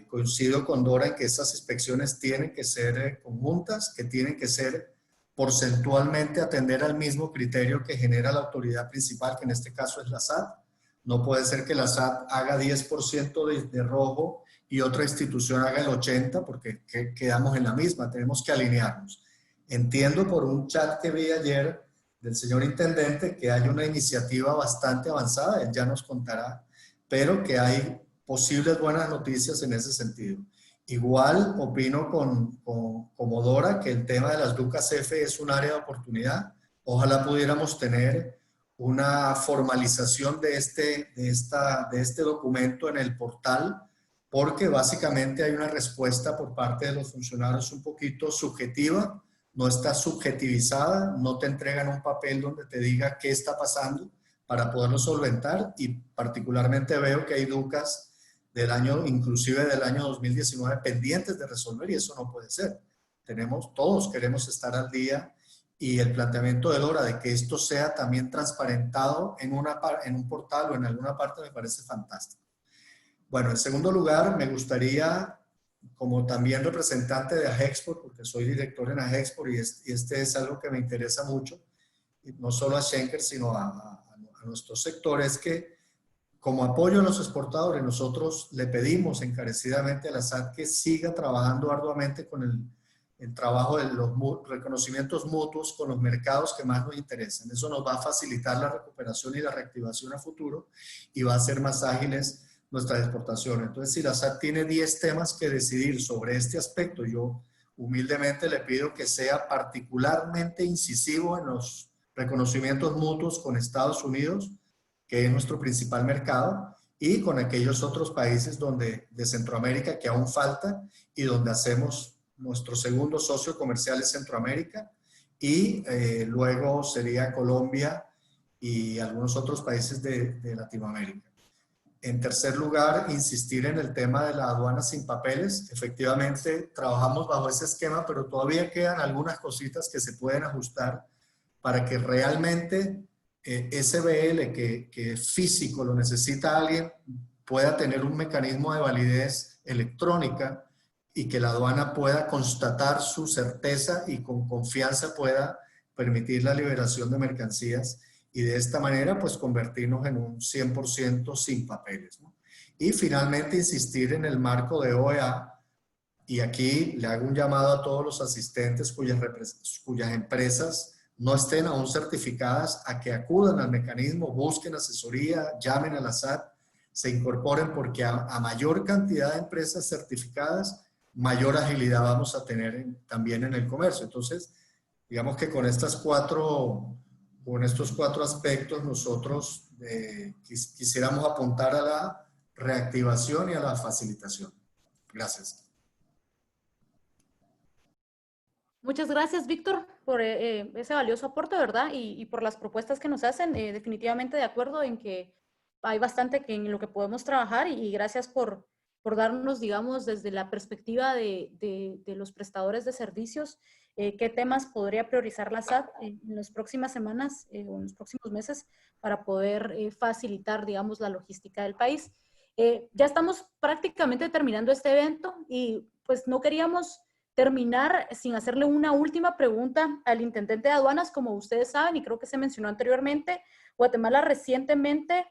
Coincido con Dora en que esas inspecciones tienen que ser conjuntas, que tienen que ser porcentualmente atender al mismo criterio que genera la autoridad principal, que en este caso es la SAT. No puede ser que la SAT haga 10% de rojo y otra institución haga el 80%, porque quedamos en la misma, tenemos que alinearnos. Entiendo por un chat que vi ayer del señor intendente que hay una iniciativa bastante avanzada, él ya nos contará, pero que hay posibles buenas noticias en ese sentido. Igual opino como Dora que el tema de las Ducas F es un área de oportunidad. Ojalá pudiéramos tener una formalización de este documento en el portal, porque básicamente hay una respuesta por parte de los funcionarios un poquito subjetiva, no está subjetivizada, no te entregan un papel donde te diga qué está pasando para poderlo solventar, y particularmente veo que hay Ducas inclusive del año 2019 pendientes de resolver, y eso no puede ser. Todos queremos estar al día, y el planteamiento de Dora de que esto sea también transparentado en un portal o en alguna parte me parece fantástico. Bueno, en segundo lugar, me gustaría, como también representante de AGEXPOR, porque soy director en AGEXPOR y este es algo que me interesa mucho, y no solo a Schenker, sino a nuestro sector, es que como apoyo a los exportadores, nosotros le pedimos encarecidamente a la SAT que siga trabajando arduamente con el trabajo de los reconocimientos mutuos con los mercados que más nos interesan. Eso nos va a facilitar la recuperación y la reactivación a futuro y va a hacer más ágiles nuestras exportaciones. Entonces, si la SAT tiene 10 temas que decidir sobre este aspecto, yo humildemente le pido que sea particularmente incisivo en los reconocimientos mutuos con Estados Unidos, que es nuestro principal mercado, y con aquellos otros países de Centroamérica que aún falta y donde hacemos nuestro segundo socio comercial es Centroamérica, y luego sería Colombia y algunos otros países de Latinoamérica. En tercer lugar, insistir en el tema de la aduana sin papeles. Efectivamente, trabajamos bajo ese esquema, pero todavía quedan algunas cositas que se pueden ajustar para que realmente ese BL que físico lo necesita alguien pueda tener un mecanismo de validez electrónica y que la aduana pueda constatar su certeza y con confianza pueda permitir la liberación de mercancías y de esta manera pues convertirnos en un 100% sin papeles, ¿no? Y finalmente insistir en el marco de OEA, y aquí le hago un llamado a todos los asistentes cuyas empresas no estén aún certificadas a que acudan al mecanismo, busquen asesoría, llamen a la SAT, se incorporen porque a mayor cantidad de empresas certificadas, mayor agilidad vamos a tener también en el comercio. Entonces, digamos que con estos cuatro aspectos nosotros quisiéramos apuntar a la reactivación y a la facilitación. Gracias. Muchas gracias, Víctor, por ese valioso aporte, ¿verdad? Y por las propuestas que nos hacen. Definitivamente de acuerdo en que hay bastante en lo que podemos trabajar y gracias por darnos, digamos, desde la perspectiva de los prestadores de servicios, qué temas podría priorizar la SAT en las próximas semanas o en los próximos meses para poder facilitar, digamos, la logística del país. Ya estamos prácticamente terminando este evento y pues no queríamos terminar sin hacerle una última pregunta al intendente de aduanas. Como ustedes saben, y creo que se mencionó anteriormente, Guatemala recientemente,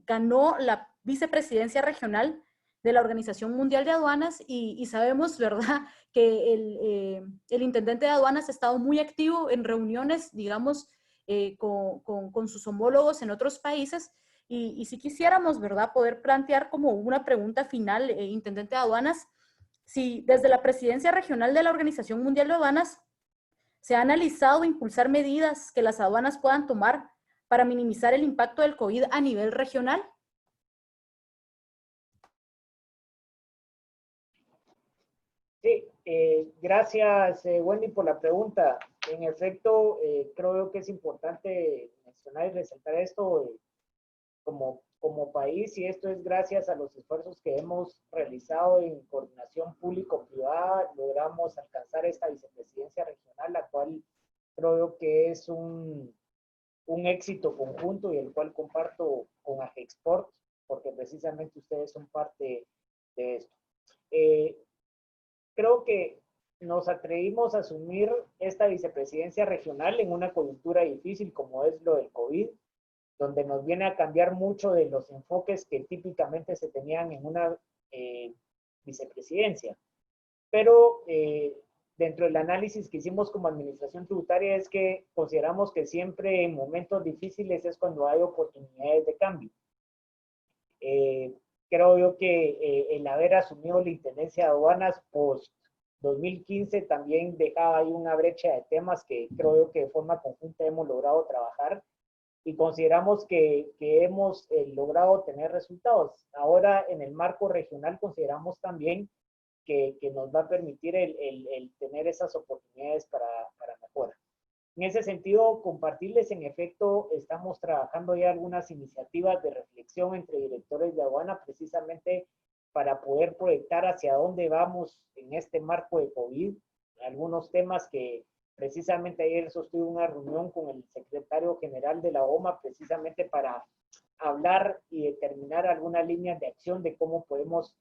ganó la vicepresidencia regional de la Organización Mundial de Aduanas y sabemos, ¿verdad?, que el intendente de aduanas ha estado muy activo en reuniones, digamos, con sus homólogos en otros países. Y si quisiéramos, ¿verdad?, poder plantear como una pregunta final, intendente de aduanas, si desde la presidencia regional de la Organización Mundial de Aduanas se ha analizado impulsar medidas que las aduanas puedan tomar para minimizar el impacto del COVID a nivel regional. Sí, gracias Wendy por la pregunta. En efecto, creo que es importante mencionar y resaltar esto. Como país, y esto es gracias a los esfuerzos que hemos realizado en coordinación público-privada, logramos alcanzar esta vicepresidencia regional, la cual creo que es un éxito conjunto y el cual comparto con AGEXPORT, porque precisamente ustedes son parte de esto. Creo que nos atrevimos a asumir esta vicepresidencia regional en una coyuntura difícil como es lo del COVID, donde nos viene a cambiar mucho de los enfoques que típicamente se tenían en una vicepresidencia. Pero dentro del análisis que hicimos como administración tributaria es que consideramos que siempre en momentos difíciles es cuando hay oportunidades de cambio. Creo yo que el haber asumido la intendencia de aduanas post 2015 también dejaba ahí una brecha de temas que creo yo que de forma conjunta hemos logrado trabajar y consideramos que hemos logrado tener resultados. Ahora en el marco regional consideramos también que nos va a permitir el tener esas oportunidades para mejora. En ese sentido, compartirles, en efecto, estamos trabajando ya algunas iniciativas de reflexión entre directores de aduana precisamente para poder proyectar hacia dónde vamos en este marco de COVID. Algunos temas que precisamente ayer sostuve una reunión con el secretario general de la OMA precisamente para hablar y determinar algunas líneas de acción de cómo podemos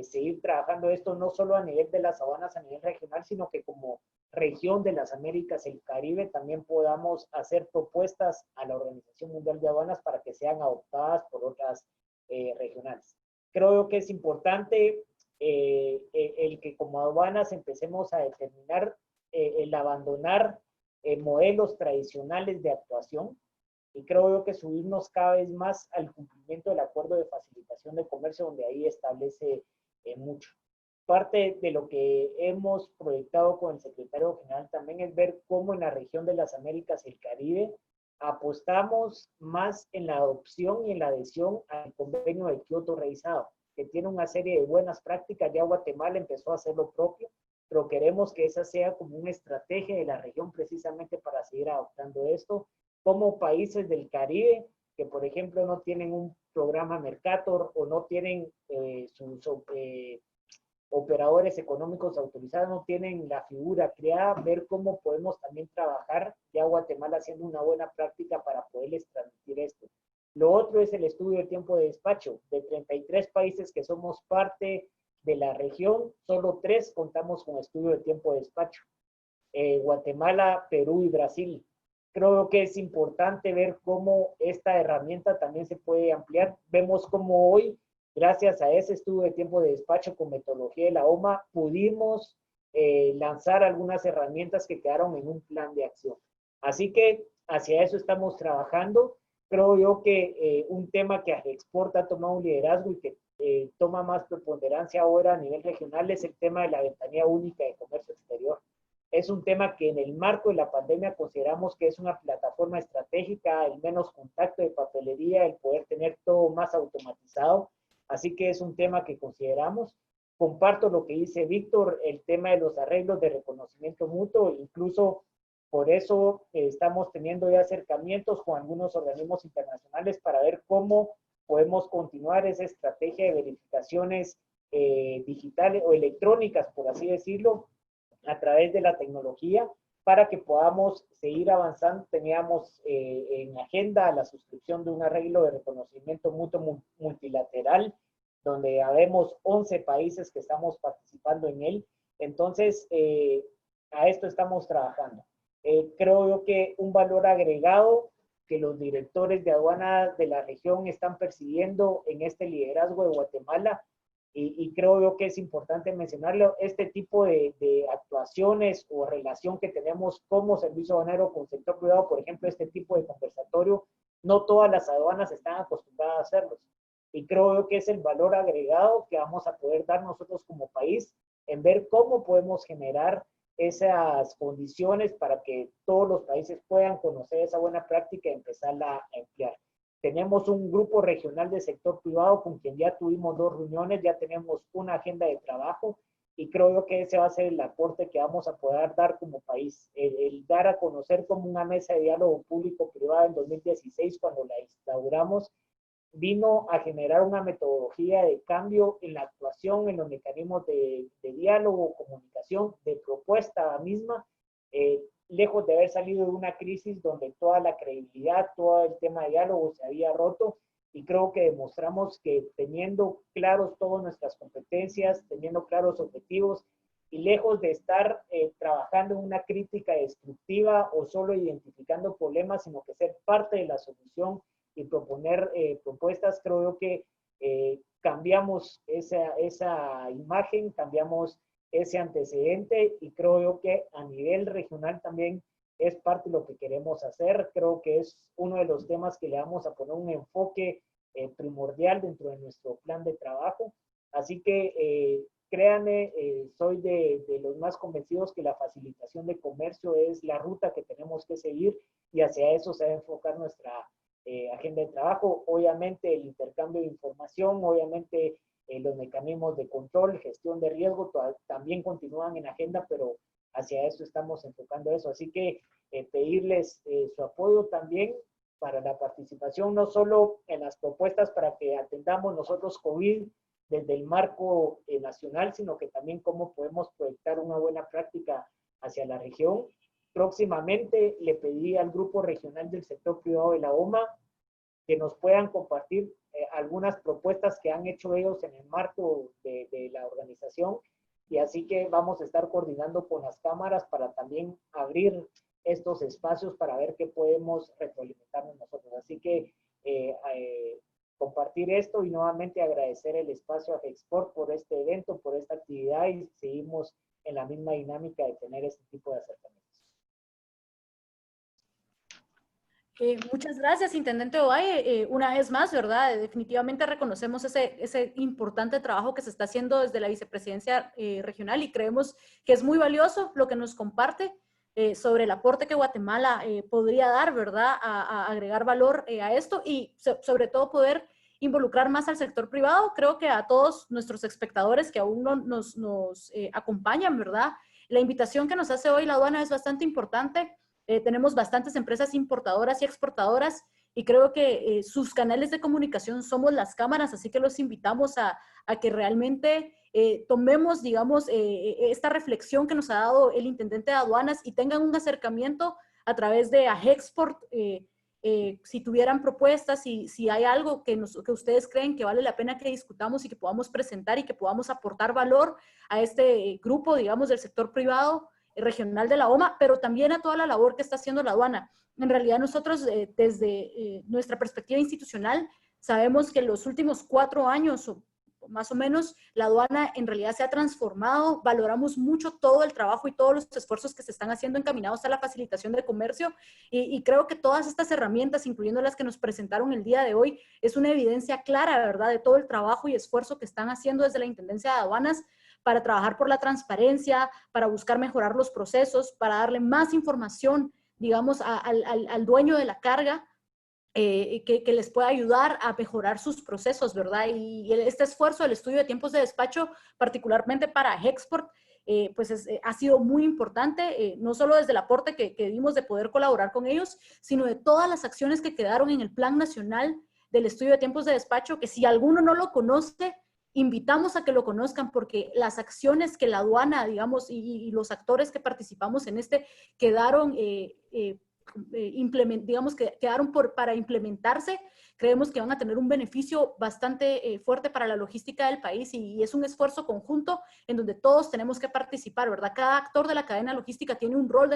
seguir trabajando esto no solo a nivel de las aduanas a nivel regional, sino que como región de las Américas y el Caribe también podamos hacer propuestas a la Organización Mundial de Aduanas para que sean adoptadas por otras regionales. Creo que es importante el que como aduanas empecemos a determinar el abandonar modelos tradicionales de actuación y creo yo que subirnos cada vez más al cumplimiento del acuerdo de facilitación de comercio donde ahí establece mucho. Parte de lo que hemos proyectado con el secretario general también es ver cómo en la región de las Américas y el Caribe apostamos más en la adopción y en la adhesión al convenio de Kioto revisado, que tiene una serie de buenas prácticas. Ya Guatemala empezó a hacer lo propio, pero queremos que esa sea como una estrategia de la región precisamente para seguir adoptando esto como países del Caribe, que por ejemplo no tienen un programa Mercator o no tienen sus operadores económicos autorizados, no tienen la figura creada, ver cómo podemos también trabajar ya Guatemala haciendo una buena práctica para poderles transmitir esto. Lo otro es el estudio de tiempo de despacho. De 33 países que somos parte de la región, solo 3 contamos con estudio de tiempo de despacho. Guatemala, Perú y Brasil. Creo que es importante ver cómo esta herramienta también se puede ampliar. Vemos cómo hoy, gracias a ese estudio de tiempo de despacho con metodología de la OMA, pudimos lanzar algunas herramientas que quedaron en un plan de acción. Así que hacia eso estamos trabajando. Creo yo que un tema que AGEXPORT ha tomado un liderazgo y que toma más preponderancia ahora a nivel regional es el tema de la ventanilla única de comercio exterior. Es un tema que en el marco de la pandemia consideramos que es una plataforma estratégica, el menos contacto de papelería, el poder tener todo más automatizado. Así que es un tema que consideramos. Comparto lo que dice Víctor, el tema de los arreglos de reconocimiento mutuo, incluso por eso estamos teniendo ya acercamientos con algunos organismos internacionales para ver cómo podemos continuar esa estrategia de verificaciones digitales o electrónicas, por así decirlo, a través de la tecnología para que podamos seguir avanzando. Teníamos en agenda la suscripción de un arreglo de reconocimiento mutuo multilateral, donde habemos 11 países que estamos participando en él. Entonces, a esto estamos trabajando. Creo yo que un valor agregado que los directores de aduanas de la región están percibiendo en este liderazgo de Guatemala, y creo yo que es importante mencionarlo, este tipo de actuaciones o relación que tenemos como servicio aduanero con sector privado, por ejemplo, este tipo de conversatorio, no todas las aduanas están acostumbradas a hacerlos. Y creo yo que es el valor agregado que vamos a poder dar nosotros como país en ver cómo podemos generar esas condiciones para que todos los países puedan conocer esa buena práctica y empezarla a emplear. Tenemos un grupo regional de sector privado con quien ya tuvimos 2 reuniones, ya tenemos una agenda de trabajo y creo yo que ese va a ser el aporte que vamos a poder dar como país. El dar a conocer como una mesa de diálogo público-privado en 2016, cuando la instauramos, vino a generar una metodología de cambio en la actuación, en los mecanismos de diálogo, comunicación, de propuesta misma, lejos de haber salido de una crisis donde toda la credibilidad, todo el tema de diálogo se había roto, y creo que demostramos que teniendo claros todas nuestras competencias, teniendo claros objetivos, y lejos de estar trabajando en una crítica destructiva o solo identificando problemas, sino que ser parte de la solución y proponer propuestas, creo yo que cambiamos esa imagen, cambiamos ese antecedente, y creo yo que a nivel regional también es parte de lo que queremos hacer. Creo que es uno de los temas que le vamos a poner un enfoque primordial dentro de nuestro plan de trabajo. Así que créanme, soy de los más convencidos que la facilitación de comercio es la ruta que tenemos que seguir, y hacia eso se va a enfocar nuestra agenda de trabajo. Obviamente el intercambio de información, obviamente los mecanismos de control, gestión de riesgo también continúan en agenda, pero hacia eso estamos enfocando eso. Así que pedirles su apoyo también para la participación, no solo en las propuestas para que atendamos nosotros COVID desde el marco nacional, sino que también cómo podemos proyectar una buena práctica hacia la región. Próximamente le pedí al grupo regional del sector privado de la OMA que nos puedan compartir algunas propuestas que han hecho ellos en el marco de la organización, y así que vamos a estar coordinando con las cámaras para también abrir estos espacios para ver qué podemos retroalimentarnos nosotros. Así que compartir esto, y nuevamente agradecer el espacio a AGEXPORT por este evento, por esta actividad, y seguimos en la misma dinámica de tener este tipo de acercamientos. Muchas gracias, Intendente Ovalle. Una vez más, ¿verdad? Definitivamente reconocemos ese importante trabajo que se está haciendo desde la Vicepresidencia Regional, y creemos que es muy valioso lo que nos comparte sobre el aporte que Guatemala podría dar, ¿verdad? A agregar valor a esto, y sobre todo poder involucrar más al sector privado. Creo que a todos nuestros espectadores que aún no nos acompañan, ¿verdad? La invitación que nos hace hoy la aduana es bastante importante. tenemos bastantes empresas importadoras y exportadoras y creo que sus canales de comunicación somos las cámaras, así que los invitamos a que realmente tomemos, digamos, esta reflexión que nos ha dado el intendente de aduanas y tengan un acercamiento a través de AGEXPORT, si tuvieran propuestas, si hay algo que ustedes creen que vale la pena que discutamos y que podamos presentar y que podamos aportar valor a este grupo, digamos, del sector privado regional de la OMA, pero también a toda la labor que está haciendo la aduana. En realidad nosotros, desde nuestra perspectiva institucional, sabemos que en los últimos 4 años, o más o menos, la aduana en realidad se ha transformado, valoramos mucho todo el trabajo y todos los esfuerzos que se están haciendo encaminados a la facilitación del comercio y creo que todas estas herramientas, incluyendo las que nos presentaron el día de hoy, es una evidencia clara, ¿verdad?, de todo el trabajo y esfuerzo que están haciendo desde la Intendencia de Aduanas para trabajar por la transparencia, para buscar mejorar los procesos, para darle más información, digamos, al dueño de la carga, que les pueda ayudar a mejorar sus procesos, ¿verdad? Y este esfuerzo del estudio de tiempos de despacho, particularmente para AGEXPORT, pues ha sido muy importante, no solo desde el aporte que dimos de poder colaborar con ellos, sino de todas las acciones que quedaron en el Plan Nacional del Estudio de Tiempos de Despacho, que si alguno no lo conoce, invitamos a que lo conozcan porque las acciones que la aduana, digamos, y los actores que participamos en este quedaron digamos que quedaron para implementarse, creemos que van a tener un beneficio bastante fuerte para la logística del país y es un esfuerzo conjunto en donde todos tenemos que participar, ¿verdad? Cada actor de la cadena logística tiene un rol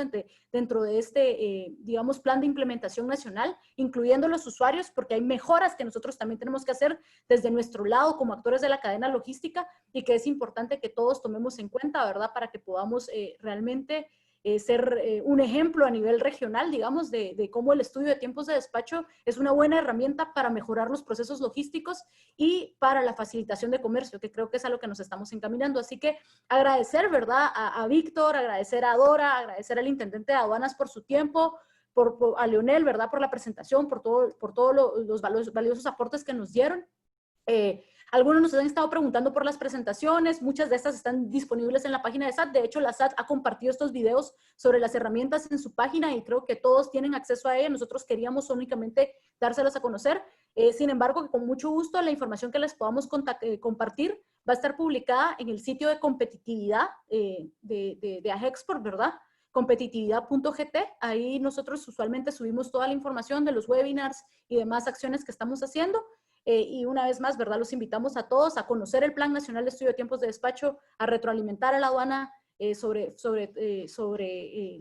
dentro de este, digamos, plan de implementación nacional, incluyendo los usuarios, porque hay mejoras que nosotros también tenemos que hacer desde nuestro lado como actores de la cadena logística y que es importante que todos tomemos en cuenta, ¿verdad? Para que podamos realmente ser un ejemplo a nivel regional, digamos, de cómo el estudio de tiempos de despacho es una buena herramienta para mejorar los procesos logísticos y para la facilitación de comercio, que creo que es a lo que nos estamos encaminando. Así que agradecer, ¿verdad?, a Víctor, agradecer a Dora, agradecer al intendente de aduanas por su tiempo, a Leonel, ¿verdad?, por la presentación, por todos los valiosos aportes que nos dieron. Algunos nos han estado preguntando por las presentaciones, muchas de estas están disponibles en la página de SAT. De hecho, la SAT ha compartido estos videos sobre las herramientas en su página y creo que todos tienen acceso a ella. Nosotros queríamos únicamente dárselas a conocer. Sin embargo, con mucho gusto, la información que les podamos compartir va a estar publicada en el sitio de competitividad de AGEXPORT, ¿verdad? Competitividad.gt. Ahí nosotros usualmente subimos toda la información de los webinars y demás acciones que estamos haciendo. Y una vez más, ¿verdad? Los invitamos a todos a conocer el Plan Nacional de Estudio de Tiempos de Despacho, a retroalimentar a la aduana sobre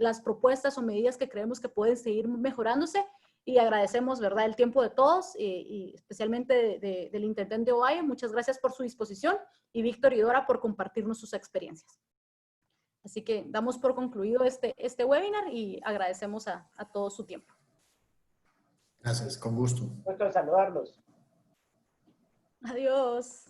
las propuestas o medidas que creemos que pueden seguir mejorándose. Y agradecemos, ¿verdad?, el tiempo de todos, y especialmente del intendente Ovalle. Muchas gracias por su disposición y Víctor y Dora por compartirnos sus experiencias. Así que damos por concluido este webinar y agradecemos a todos su tiempo. Gracias, con gusto. Gusto de saludarlos. Adiós.